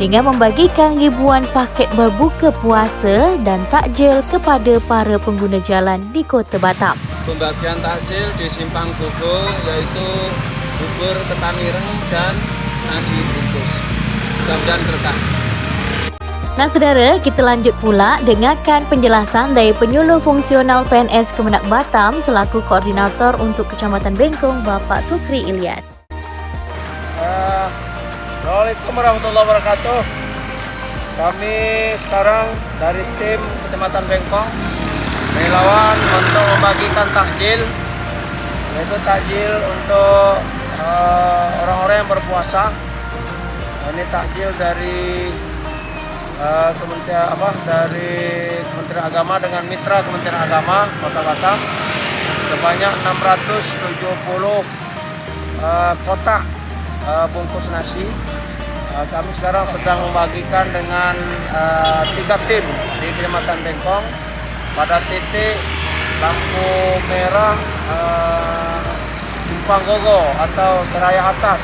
dengan membagikan ribuan paket berbuka puasa dan takjil kepada para pengguna jalan di Kota Batam. Pembagian takjil di Simpang Gogo yaitu bubur ketan ireng dan nasi bungkus. Mudah-mudahan berkah. Nah saudara, kita lanjut pula dengarkan penjelasan dari penyuluh fungsional PNS Kemenak Batam selaku koordinator untuk Kecamatan Bengkong, Bapak Sukri Ilyas. Assalamualaikum warahmatullahi wabarakatuh. Kami sekarang dari tim Kecamatan Bengkong relawan untuk membagikan takjil, yaitu takjil untuk orang-orang yang berpuasa. Ini takjil dari Kementerian Agama dengan mitra Kementerian Agama Kota Batam sebanyak 670 kotak bungkus nasi. Kami sekarang sedang membagikan dengan 3 tim di Kecamatan Bengkong pada titik lampu merah Simpang Gogo atau Seraya Atas.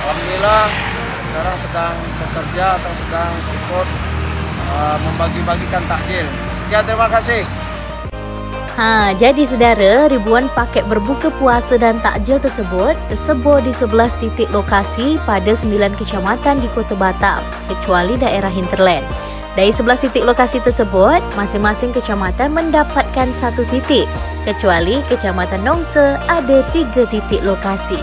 Alhamdulillah sekarang sedang bekerja atau sedang ikut membagi-bagikan takjil. Sekian, terima kasih. Jadi saudara, ribuan paket berbuka puasa dan takjil tersebut tersebar di 11 titik lokasi pada 9 kecamatan di Kota Batam, kecuali daerah hinterland. Dari 11 titik lokasi tersebut, masing-masing kecamatan mendapatkan 1 titik, kecuali Kecamatan Nongsa ada 3 titik lokasi.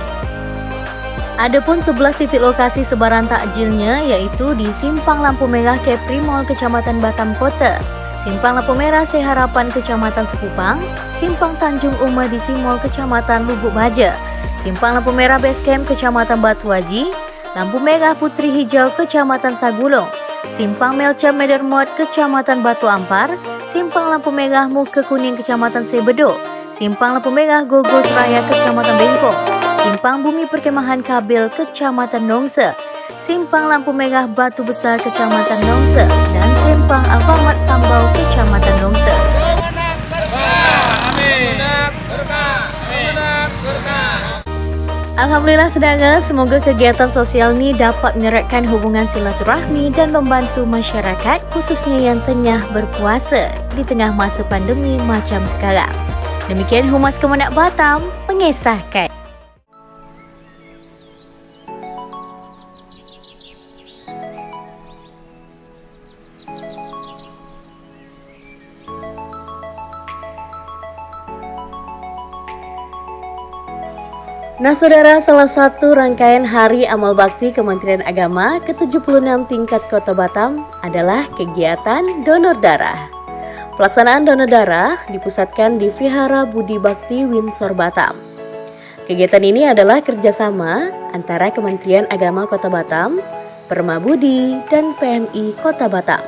Adapun 11 titik lokasi sebaran takjilnya iaitu di Simpang Lampu Merah Capri Mall Kecamatan Batam Kota, Simpang Lampu Merah Seharapan Kecamatan Sekupang, Simpang Tanjung Umar di Mall Kecamatan Lubuk Baja, Simpang Lampu Merah Base Camp Kecamatan Batu Haji, Lampu Merah Putri Hijau Kecamatan Sagulung, Simpang Melcam Medermot Kecamatan Batu Ampar, Simpang Lampu Merah Muka Kuning Kecamatan Sebedo, Simpang Lampu Merah Gogos Raya Kecamatan Bengkong, Simpang Bumi Perkemahan Kabil Kecamatan Nongse, Simpang Lampu Merah Batu Besar Kecamatan Nongse, dan Simpang Alfamart Sambau Kecamatan Nongse. Alhamdulillah saudara, semoga kegiatan sosial ini dapat mengeratkan hubungan silaturahmi dan membantu masyarakat khususnya yang tengah berpuasa di tengah masa pandemi macam sekarang. Demikian Humas Kemenak Batam mengesahkan. Nah saudara, salah satu rangkaian Hari Amal Bakti Kementerian Agama ke-76 tingkat Kota Batam adalah kegiatan donor darah. Pelaksanaan donor darah dipusatkan di Vihara Budi Bakti Windsor Batam. Kegiatan ini adalah kerjasama antara Kementerian Agama Kota Batam, Perma Budi, dan PMI Kota Batam.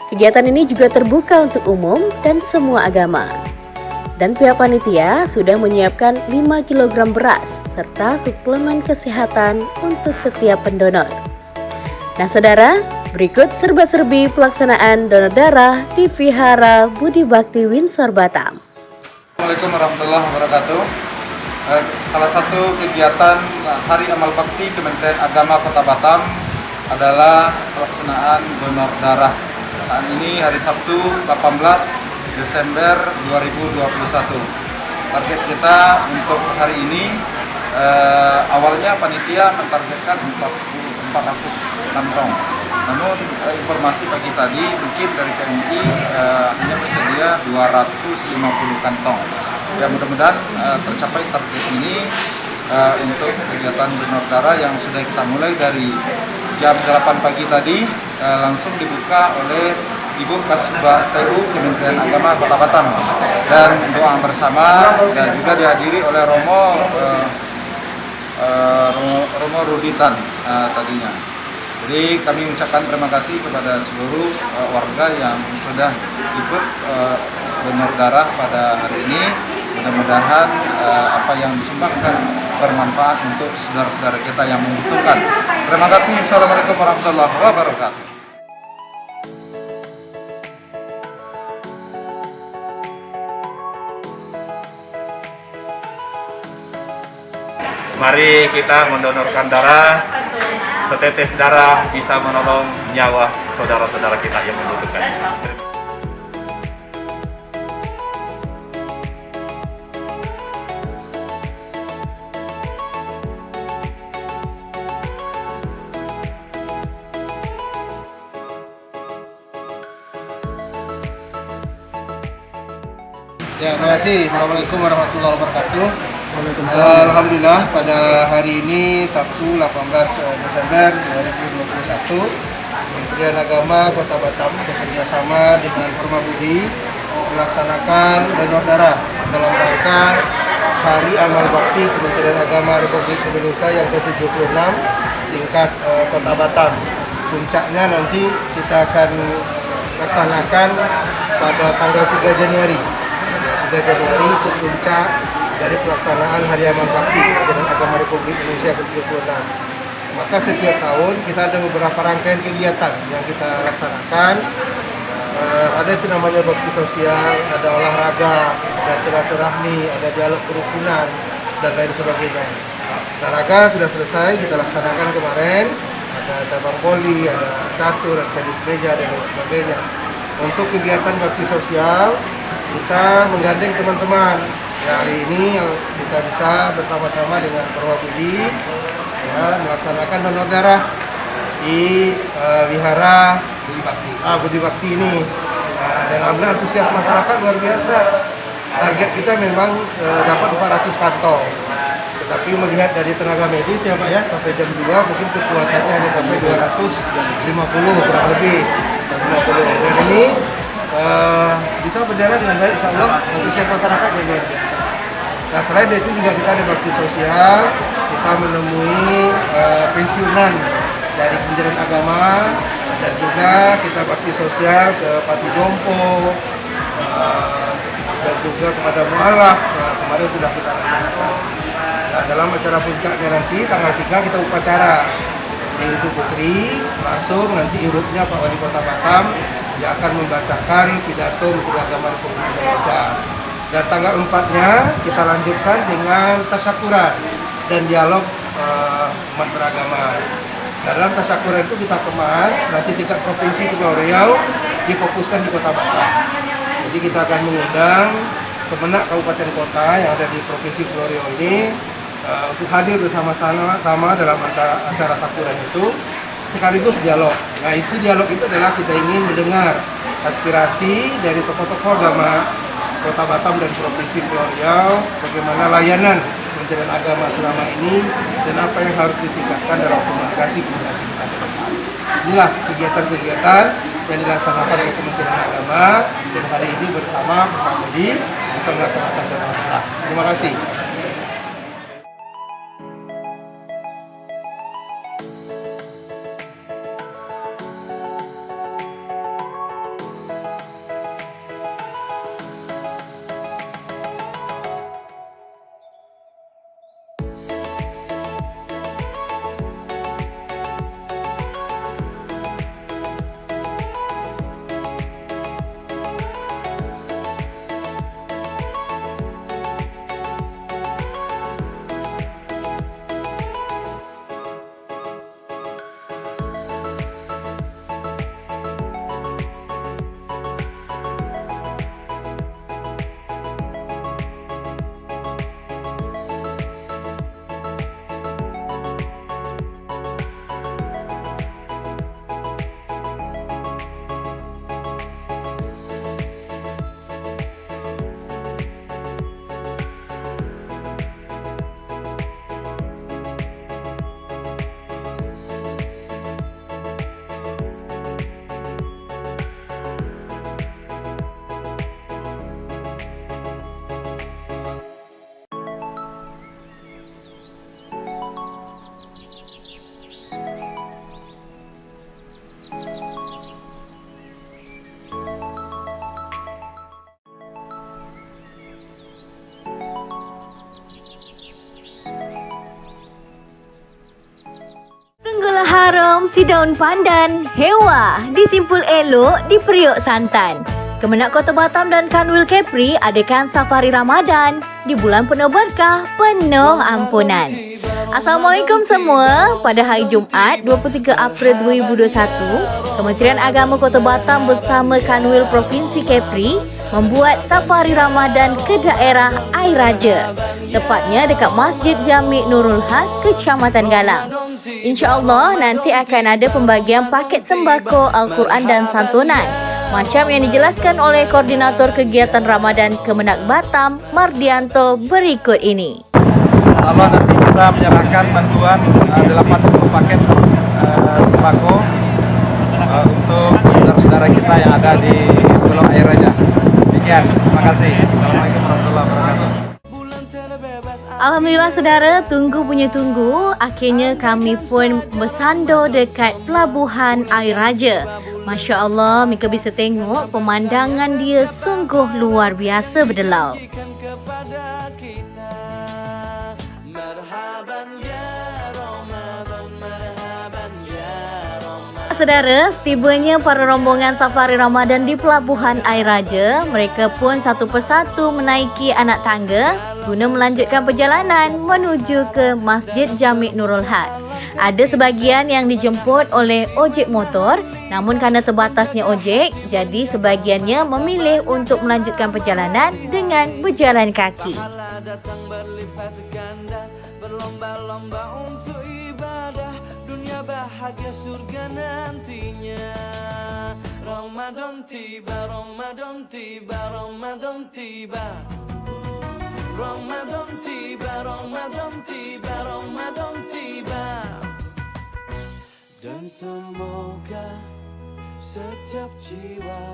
Kegiatan ini juga terbuka untuk umum dan semua agama. Dan pihak panitia sudah menyiapkan 5 kg beras serta suplemen kesehatan untuk setiap pendonor. Nah saudara, berikut serba-serbi pelaksanaan donor darah di Vihara Budi Bakti Windsor Batam. Assalamualaikum warahmatullahi wabarakatuh. Salah satu kegiatan Hari Amal Bakti Kementerian Agama Kota Batam adalah pelaksanaan donor darah. Saat ini hari Sabtu 18 Desember 2021. Target kita untuk hari ini awalnya panitia mentargetkan 400 kantong. Namun informasi pagi tadi mungkin dari PMI hanya bersedia 250 kantong. Ya mudah-mudahan tercapai target ini untuk kegiatan donor darah yang sudah kita mulai dari jam 8 pagi tadi langsung dibuka oleh Ibu Kasubag TU Kementerian Agama Kota Batam dan doa bersama dan juga dihadiri oleh Romo Ruditan tadinya. Jadi kami mengucapkan terima kasih kepada seluruh warga yang sudah ikut donor darah pada hari ini. Mudah-mudahan apa yang disumbangkan bermanfaat untuk saudara-saudara kita yang membutuhkan. Terima kasih. Assalamualaikum warahmatullahi wabarakatuh. Mari kita mendonorkan darah. Setetes darah bisa menolong nyawa saudara-saudara kita yang membutuhkan. Ya, terima kasih. Assalamualaikum warahmatullahi wabarakatuh. Alhamdulillah pada hari ini Sabtu 18 Desember 2021 Kementerian Agama Kota Batam bekerjasama dengan Perma Budi melaksanakan donor darah dalam rangka Hari Amal Bakti Kementerian Agama Republik Indonesia yang ke-76 tingkat Kota Batam. Puncaknya nanti kita akan laksanakan pada tanggal 3 Januari. 3 Januari itu puncak dari pelaksanaan Hari Amal Bakti Kementerian Agama Republik Indonesia ke-76. Maka setiap tahun kita ada beberapa rangkaian kegiatan yang kita laksanakan. Ada itu namanya bakti sosial, ada olahraga, ada silaturahmi, ada dialog kerukunan, dan lain sebagainya. Olahraga sudah selesai kita laksanakan kemarin, ada cabang voli, ada catur, ada tenis meja, dan lain sebagainya. Untuk kegiatan bakti sosial kita menggandeng teman-teman. Ya, hari ini kita bisa bersama-sama dengan Perma Budi ya, melaksanakan donor darah di Wihara Budi Bakti ini. Dan alhamdulillah antusias masyarakat luar biasa. Target kita memang dapat 400 kantong. Tetapi melihat dari tenaga medis ya Pak ya, sampai jam 2 mungkin kekuatannya hanya sampai 250 kurang lebih. 250. Dan ini bisa berjalan dengan baik insyaallah, antusias masyarakat yang luar biasa. Nah selain itu juga kita ada bakti sosial, kita menemui pensiunan dari Kementerian Agama dan juga kita bakti sosial ke Pati Dompo dan juga kepada mualaf. Nah, kemarin sudah kita lakukan. Nah, dalam acara puncaknya nanti tanggal 3 kita upacara di Ibu Putri, langsung nanti irupnya Pak Wali Kota Batam yang akan membacakan pidato Menteri Agama Republik Indonesia. Dan tanggal 4-nya kita lanjutkan dengan tasyakuran dan dialog umat beragama. Nah, dalam tasyakuran itu kita kemas nanti tingkat provinsi Kepulauan Riau difokuskan di Kota Batam. Jadi kita akan mengundang kemenak kabupaten kota yang ada di provinsi Kepulauan Riau ini untuk hadir bersama-sama dalam acara takuran itu sekaligus dialog. Nah, isi dialog itu adalah kita ingin mendengar aspirasi dari tokoh-tokoh agama Kota Batam dan Provinsi Kepulauan Riau, bagaimana layanan Kementerian Agama selama ini dan apa yang harus ditingkatkan dalam komunikasi kita. Inilah kegiatan-kegiatan yang dilaksanakan oleh Kementerian Agama dan hari ini bersama Pak Budi bisa melaksanakan dalam acara. Terima kasih. Harum si daun pandan, hewa, disimpul elok, diperiuk santan. Kemenak Kota Batam dan Kanwil Kepri adakan safari Ramadan di bulan penuh berkah, penuh ampunan. Assalamualaikum semua. Pada hari Jumaat 23 April 2021, Kementerian Agama Kota Batam bersama Kanwil Provinsi Kepri membuat safari Ramadan ke daerah Air Raja, tepatnya dekat Masjid Jami' Nurul Haq, Kecamatan Galang. InsyaAllah nanti akan ada pembagian paket sembako, Al-Quran dan santunan, macam yang dijelaskan oleh Koordinator Kegiatan Ramadan Kemenak Batam, Mardianto, berikut ini. Insya-Allah nanti kita menyerahkan bantuan 80 paket sembako untuk saudara-saudara kita yang ada di Pulau Air Raja. Demikian, terima kasih. Assalamualaikum warahmatullahi wabarakatuh. Alhamdulillah saudara, tunggu punya tunggu. Akhirnya kami pun bersandar dekat Pelabuhan Air Raja. Masya Allah, mereka bisa tengok pemandangan dia sungguh luar biasa berdelau. Saudara, setibanya para rombongan safari Ramadan di Pelabuhan Air Raja, mereka pun satu persatu menaiki anak tangga guna melanjutkan perjalanan menuju ke Masjid Jami' Nurul Haq. Ada sebahagian yang dijemput oleh ojek motor, namun kerana terbatasnya ojek, jadi sebahagiannya memilih untuk melanjutkan perjalanan dengan berjalan kaki. Berlomba-lomba untuk ibadah, dunia bahagia surga nantinya. Ramadan tiba, Ramadan tiba, Ramadan tiba. Ramadan tiba, Ramadan tiba, Ramadan tiba. Dan semoga setiap jiwa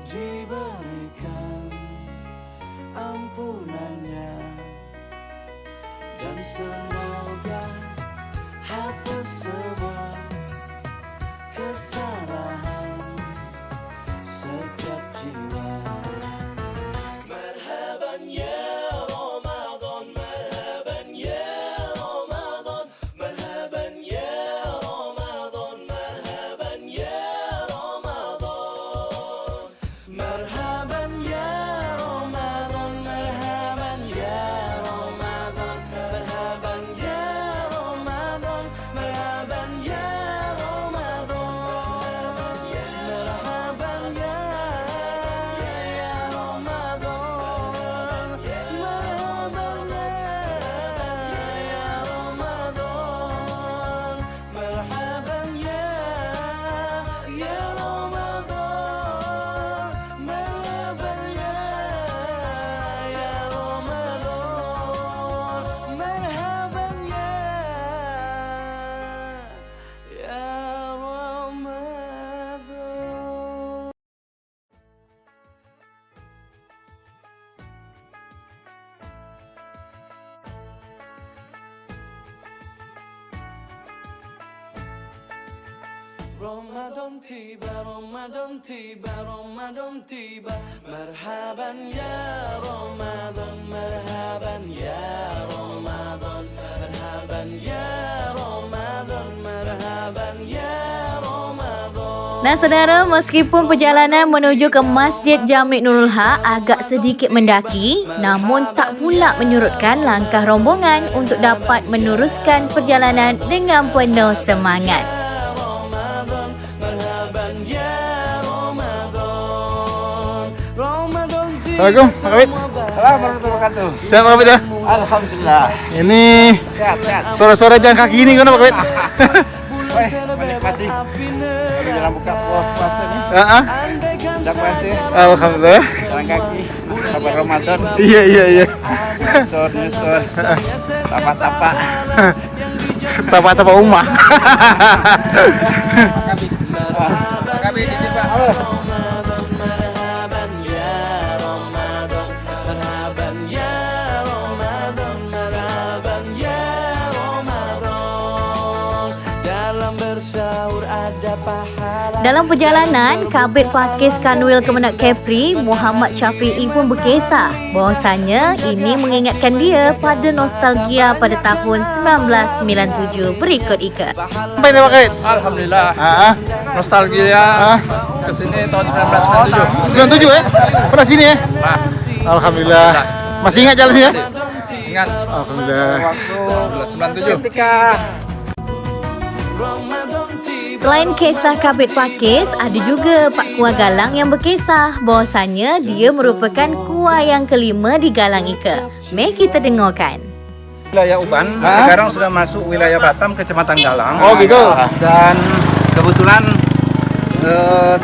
diberikan ampunannya. Dan semoga hapus semua kesalahan setiap jiwa. Marhaban ya Ramadan, marhaban Ramadan tiba, Ramadan tiba, Ramadan tiba. Marhaban ya Ramadan, marhaban ya Ramadan, marhaban ya Ramadan, marhaban ya Ramadan. Nah saudara, meskipun perjalanan menuju ke Masjid Jami' Nurul Haq agak sedikit mendaki, namun tak pula menyurutkan langkah rombongan untuk dapat meneruskan perjalanan dengan penuh semangat. Assalamualaikum, Pak Kabit. Assalamualaikum warahmatullahi wabarakatuh. Sehat Pak Kabit ya? Alhamdulillah. Ini Sehat. sore-sore jalan kaki ini gimana Pak Kabit? Weh, menikmati jalan buka puasa nih. Sudah puasa. Alhamdulillah. Jalan kaki. Sabar Ramadan. Iya. Nyusur. Tapak-tapak. Tapak-tapak umah. Kami di Pak. Dalam perjalanan, Kabid Pakis Kanwil Kemenak Kepri, Muhammad Syafi'i pun berkisah bahawasanya ini mengingatkan dia pada nostalgia pada tahun 1997 berikut Ika. Sampai nih Pak Kabit? Alhamdulillah. Nostalgia ke sini tahun 1997. 97 ya? Pernah sini ya? Nah, Alhamdulillah. Masih ingat jalan sini ya? ingat Alhamdulillah. waktu 97. Selain kisah Kabid Pakis, ada juga Pak Kuah Galang yang berkisah bahawasanya dia merupakan kuah yang kelima di Galang Ika. Mari kita dengarkan. Wilayah Uban, sekarang sudah masuk wilayah Batam, Kecamatan Galang. Oh gitu. Dan kebetulan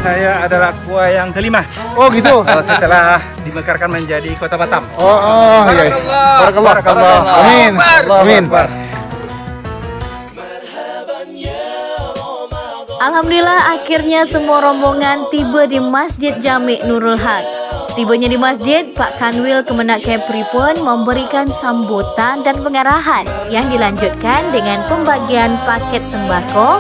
saya adalah kuah yang kelima. Oh gitu. Setelah dimekarkan menjadi Kota Batam. Oh iya. Barakallah. Amin. Amin. Alhamdulillah akhirnya semua rombongan tiba di Masjid Jami' Nurul Haq. Setibanya di masjid, Pak Kanwil Kemenak Kepri pun memberikan sambutan dan pengarahan yang dilanjutkan dengan pembagian paket sembako,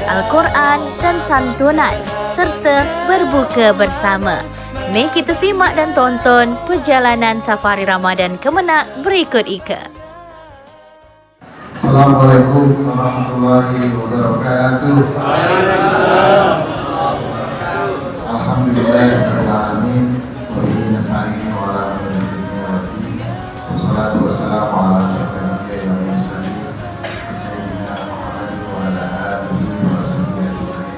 Al-Quran dan santunan serta berbuka bersama. Mari kita simak dan tonton perjalanan safari Ramadan Kemenak berikut Ika. Assalamualaikum warahmatullahi wabarakatuh. Alhamdulillahirrahmanirrahim. Wa bihi nasta'in wa ala amri wassalatu wassalamu ala asyrofil anbiya'i wal mursalin sayyidina Muhammadin wa ala alihi wa sahbihi ajma'in.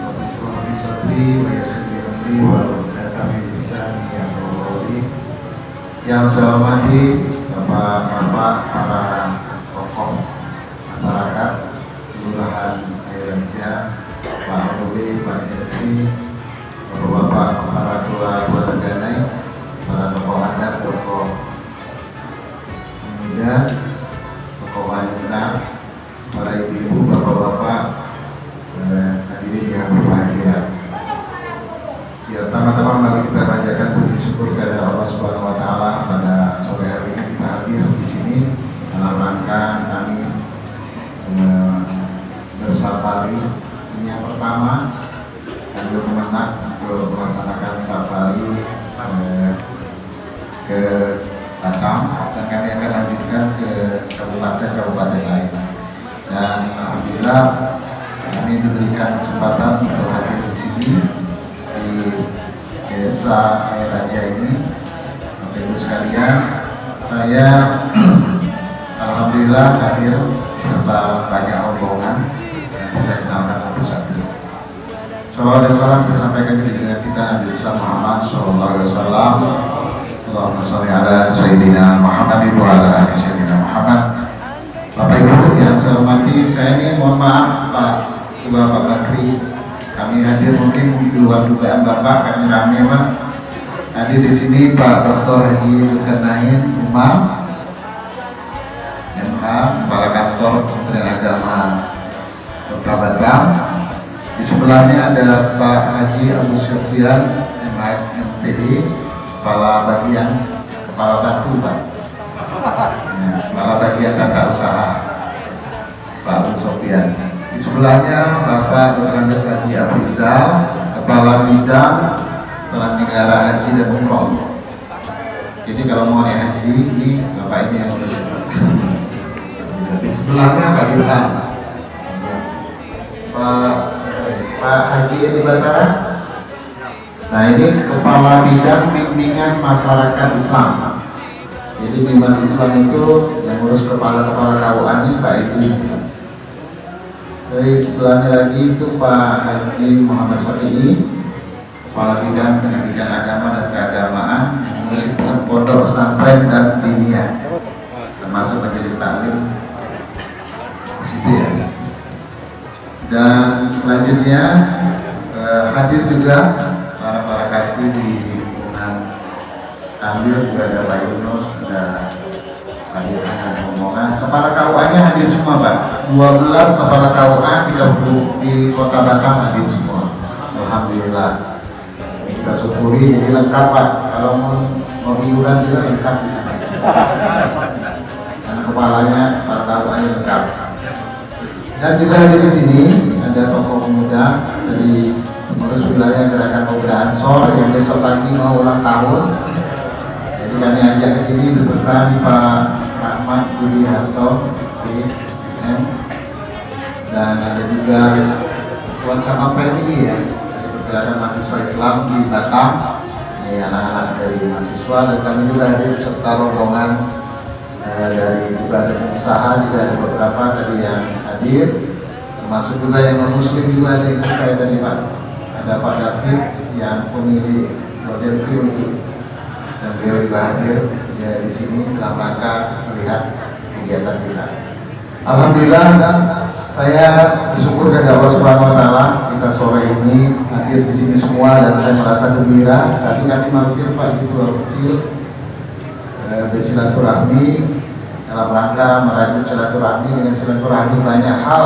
Rabbi shrah li sadri wa yassir li amri wa hlul 'uqdatam min lisani yafqahu qawli. Yang saya hormati Bapak-bapak, para tokoh masyarakat, Kelurahan Air Raja, Pak RW, Pak RT, Bapak-bapak, para ketua Teganai, para tokoh adat, tokoh pemuda, tokoh wanita, para ibu-ibu, bapak-bapak, hadirin yang berbahagia. Ya, pertama-tama mari kita panjatkan puji syukur kepada Allah Subhanahu wa taala pada sore hari ini kita hadir di sini dalam rangka kami bersafari. Ini yang pertama kami Kemenak untuk melaksanakan safari ke Batam dan kami akan lanjutkan ke kabupaten lain. Dan alhamdulillah kami diberikan kesempatan untuk hadir di sini di Desa Air Raja ini. Bapak Ibu sekalian, saya alhamdulillah hadir serta banyak rombongan yang bisa kenalkan satu-satu. Salawat dan salam saya sampaikan dengan kita Nabi Muhammad sallallahu alaihi wasallam. Allahumma shalli ala sayyidina Muhammadin wa ala ali sayyidina Muhammad. Bapak Ibu yang saya hormati, saya ini mohon maaf Pak Ketua Pak Bakri, kami hadir mungkin di luar dugaan Bapak, kami rame Pak. Hadir di sini Pak Dr. Haji Zulkarnain Umar, MH, Kepala Kantor Kementerian Agama Kota Batam. Di sebelahnya ada Pak Haji Agus Sofyan, MPD, Kepala Bagian Kepala Batu Pak. Kepala Bagian Tata Usaha Pak Agus Sofyan. Di sebelahnya Bapak Dr. Andes Haji Afrizal, Kepala Bidang Penyelenggara Haji dan Umroh. Jadi kalau mau naik haji, ini Bapak ini yang harus. Di sebelahnya Pak Ilham, Pak Haji Edi Batara. Nah ini Kepala Bidang Bimbingan Masyarakat Islam. Jadi Bimas Islam itu yang ngurus kepala-kepala KUA ini Pak Edi. Dari sebelahnya lagi itu Pak Haji Muhammad Syafi'i, Kepala Bidang Pendidikan Agama dan Keagamaan yang ngurus pondok pesantren dan diniyah, termasuk majelis taklim di situ ya. Dan selanjutnya hadir juga para kasih di lingkungan Ambil, juga ada Pak Yunus, ada hadir dengan rombongan. Kepala KUA-nya hadir semua Pak. 12 kepala KUA di Kota Batam hadir semua. Alhamdulillah. Kita syukuri, jadi lengkap Pak. Kalau mau iuran juga lengkap di sana. Karena kepalanya, para KUA-nya lengkap. Dan juga hadir di sini ada tokoh pemuda dari pengurus wilayah Gerakan Pemuda Ansor yang besok pagi mau ulang tahun. Jadi kami ajak ke sini beserta Pak Rahmat Budi Harto, PM, dan ada juga Tuan sama PMI ya, Gerakan Mahasiswa Islam di Batam, ini anak-anak dari mahasiswa, dan kami juga hadir serta rombongan dari juga ada pengusaha, juga ada beberapa tadi yang hadir, termasuk juga yang non muslim juga ada ikut saya tadi Pak. Ada Pak David yang pemilik Model View itu, dan beliau juga hadir ya, di sini dalam rangka melihat kegiatan kita. Alhamdulillah, saya bersyukur kepada Allah Subhanahu Wa Taala kita sore ini hadir di sini semua dan saya merasa gembira. Tadi kami mampir Pak di Pulau Kecil bersilaturahmi dalam rangka merajut silaturahmi. Dengan silaturahmi banyak hal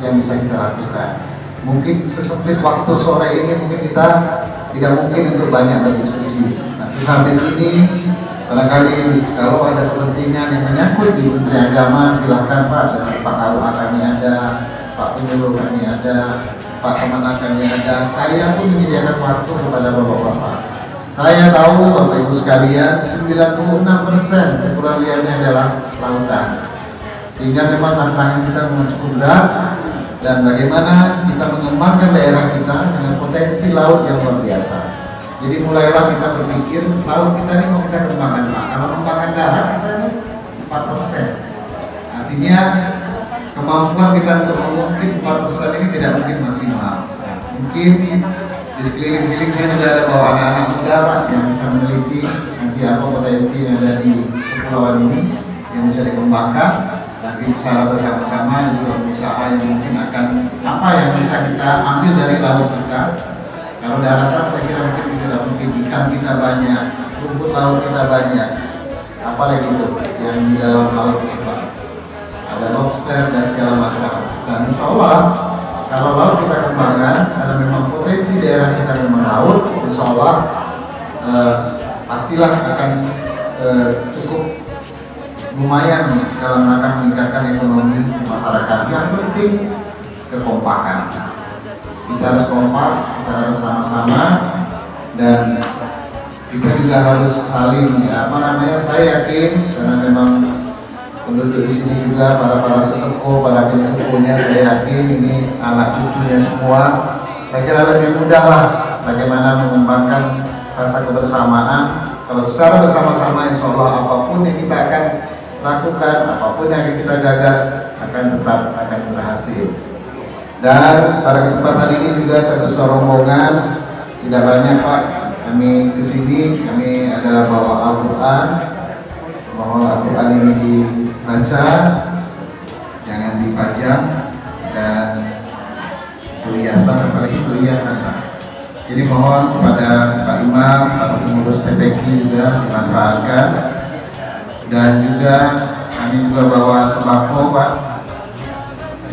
yang bisa kita lakukan. Mungkin sesempit waktu sore ini mungkin kita tidak mungkin untuk banyak berdiskusi. Nah, sehabis ini barangkali kalau ada kepentingan yang menyangkut di Menteri Agama, silakan Pak. Dengan Pak KUA kami ada, Pak Penyuluh kami ada, Pak Kemenang kami ada. Saya pun menyediakan waktu kepada Bapak-Bapak. Saya tahu Bapak Ibu sekalian, 96% kepulauannya adalah lautan. Sehingga memang tantangan kita memang cukup berat. Dan bagaimana kita mengembangkan daerah kita dengan potensi laut yang luar biasa. Jadi mulailah kita berpikir, laut kita ini mau kita kembangkan Pak. Kalau kembangkan darat kita ini 4%. Artinya kemampuan kita untuk mengungkit 4% ini tidak mungkin maksimal. Mungkin di sekeliling-sekeliling saya juga ada bawa anak-anak muda Pak yang bisa meneliti nanti apa potensi yang ada di kepulauan ini yang bisa dikembangkan. Nanti secara bersama-sama dan juga usaha yang mungkin akan apa yang bisa kita ambil dari laut kita. Kalau daratan saya kira mungkin tidak mungkin, ikan kita banyak, rumput laut kita banyak, apalagi itu yang di dalam laut kita ada lobster dan segala macam. Dan insya Allah kalau laut kita kembangkan, karena memang potensi daerah kita memang laut, insya Allah pastilah akan cukup lumayan dalam rangka meningkatkan ekonomi masyarakat. Yang penting kekompakan. Kita harus kompak secara bersama-sama dan kita juga harus saling saya yakin karena memang penduduk di sini juga para sesepuh, para sesepuhnya saya yakin ini anak cucunya semua. Saya kira lebih mudah lah bagaimana mengembangkan rasa kebersamaan. Kalau secara bersama-sama insya Allah apapun yang kita akan lakukan, apapun yang kita gagas akan tetap akan berhasil. Dan pada kesempatan ini juga satu rombongan tidak banyak Pak. Kami kesini, kami adalah bawa Al-Quran. Mohon Al-Quran ini dibaca, jangan dipajang dan tulisan, apalagi tulisan Pak. Jadi mohon kepada Pak Imam, para pengurus TPQ juga dimanfaatkan. Dan juga kami juga bawa sembako Pak,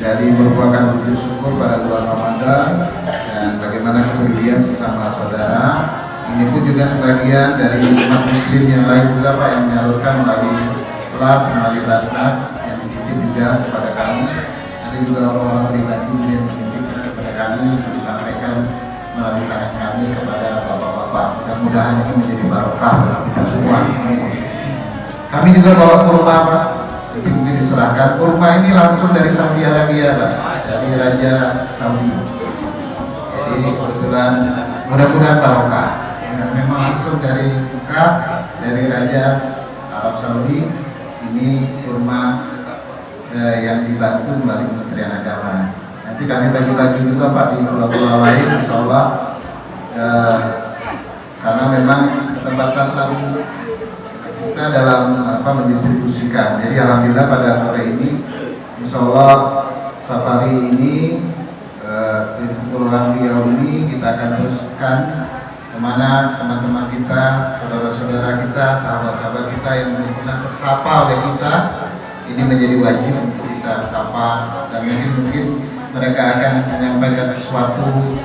jadi merupakan wujud syukur pada bulan Ramadan dan bagaimana kepedulian sesama saudara. Ini pun juga sebagian dari umat muslim yang lain juga Pak yang menyalurkan melalui kelas, melalui Basnas yang dititip juga kepada kami. Nanti juga orang-orang pribadi yang menitipkan kepada kami disampaikan melalui tangan kami kepada bapak-bapak. Mudah-mudahan ini menjadi barokah bagi kita semua. Kami juga bawa kurma, Pak. Jadi mungkin diserahkan. Kurma ini langsung dari Saudi Arabia, Pak, dari Raja Saudi. Jadi kebetulan mudah-mudahan barokah. Memang langsung dari Mekah, dari Raja Arab Saudi. Ini kurma yang dibantu melalui Kementerian Agama. Nanti kami bagi-bagi juga, Pak, di pulau-pulau lain, insya Allah. Karena memang keterbatasan kita dalam mendistribusikan. Jadi alhamdulillah pada sore ini, insya Allah safari ini di Kepulauan Riau ini kita akan teruskan kemana teman-teman kita, saudara-saudara kita, sahabat-sahabat kita yang benar-benar tersapa oleh kita. Ini menjadi wajib untuk kita sapa, dan mungkin mereka akan menyampaikan sesuatu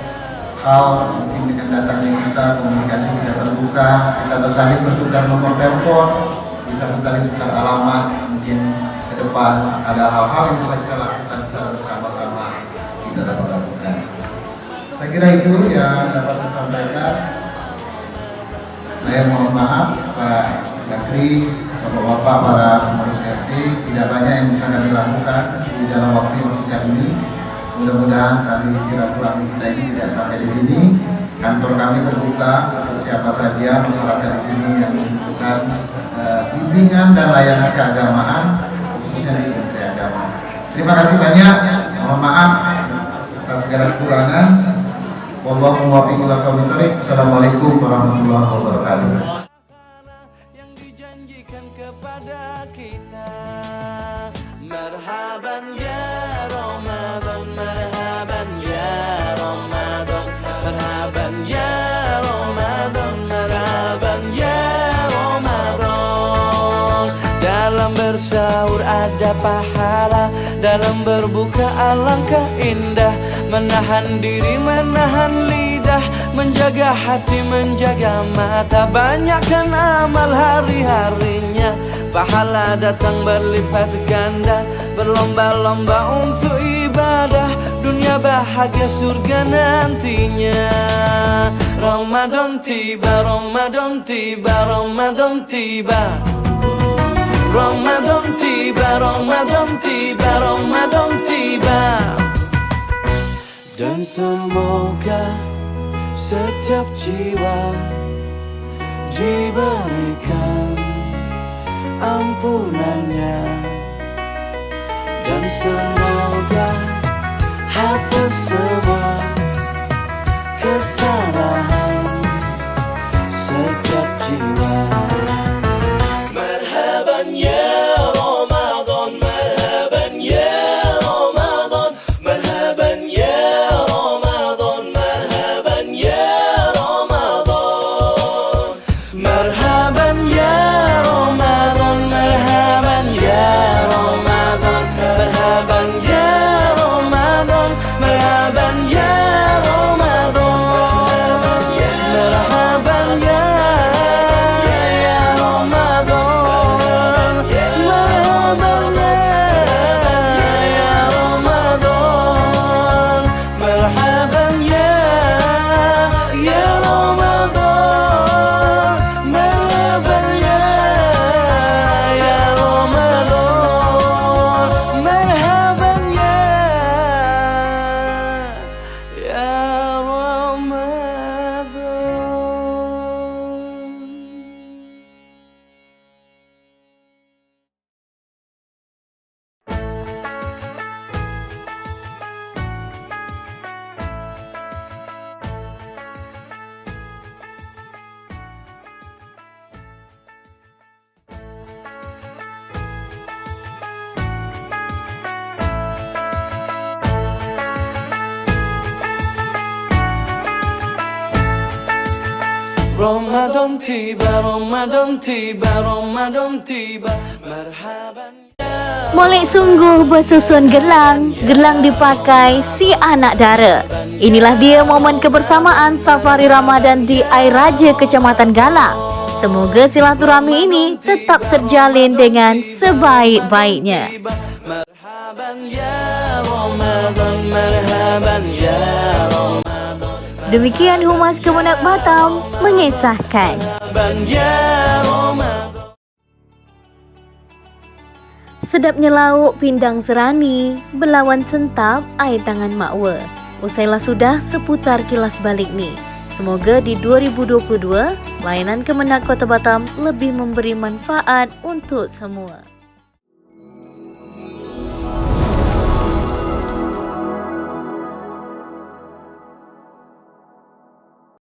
hal, mungkin dengan datangnya kita, komunikasi kita terbuka, kita bersaling bertukar nomor telepon, bisa bertukar alamat, mungkin ke depan ada hal-hal yang bisa kita lakukan secara bersama-sama kita dapat lakukan. Saya kira itu yang dapat saya sampaikan. Saya mohon maaf Pak Yakri, Bapak-bapak, para pengurus RT, tidak banyak yang bisa kami lakukan di dalam waktu yang singkat ini. Mudah-mudahan tadi silaturahmi kita ini tidak sampai di sini. Kantor kami terbuka untuk siapa saja masyarakat di sini yang membutuhkan bimbingan dan layanan keagamaan, khususnya di Kementerian Agama. Terima kasih banyak. Mohon maaf atas segala kekurangan. Wallahu muwaffiq ila aqwamit thoriq. Assalamualaikum warahmatullahi wabarakatuh. Marhaban ya Ramadan, marhaban ya Ramadan, marhaban ya Ramadan, marhaban ya Ramadan. Dalam bersahur ada pahala, dalam berbuka alangkah indah. Menahan diri, menahan lidah, menjaga hati, menjaga mata. Banyakkan amal hari-harinya, pahala datang berlipat ganda. Berlomba-lomba untuk ibadah, dunia bahagia surga nantinya. Ramadan tiba, Ramadan tiba, Ramadan tiba. Ramadan tiba, Ramadan tiba, Ramadan tiba. Dan semoga setiap jiwa diberikan ampunannya, dan semoga hapus semua kesalahan setiap jiwa. Marhaban ya Ramadan, marhaban ya Ramadan, marhaban ya Ramadan, marhaban ya Ramadan, marhaban ya Ramadan, marhaban ya Ramadan, marhaban ya Ramadan, marhaban ya Ramadan, marhaban ya Ramadan tiba, Ramadan tiba, Ramadan tiba, marhaban. Molek sungguh bersusun gelang, gelang dipakai si anak dara. Inilah dia momen kebersamaan safari Ramadan di Air Raja Kecamatan Galang. Semoga silaturahmi ini tetap terjalin dengan sebaik-baiknya. Marhaban ya Ramadan. Demikian Humas Kemenak Batam mengisahkan. Sedapnya lauk pindang serani, belawan sentap air tangan makwa. Usailah sudah seputar kilas balik ni. Semoga di 2022, layanan Kemenak Kota Batam lebih memberi manfaat untuk semua.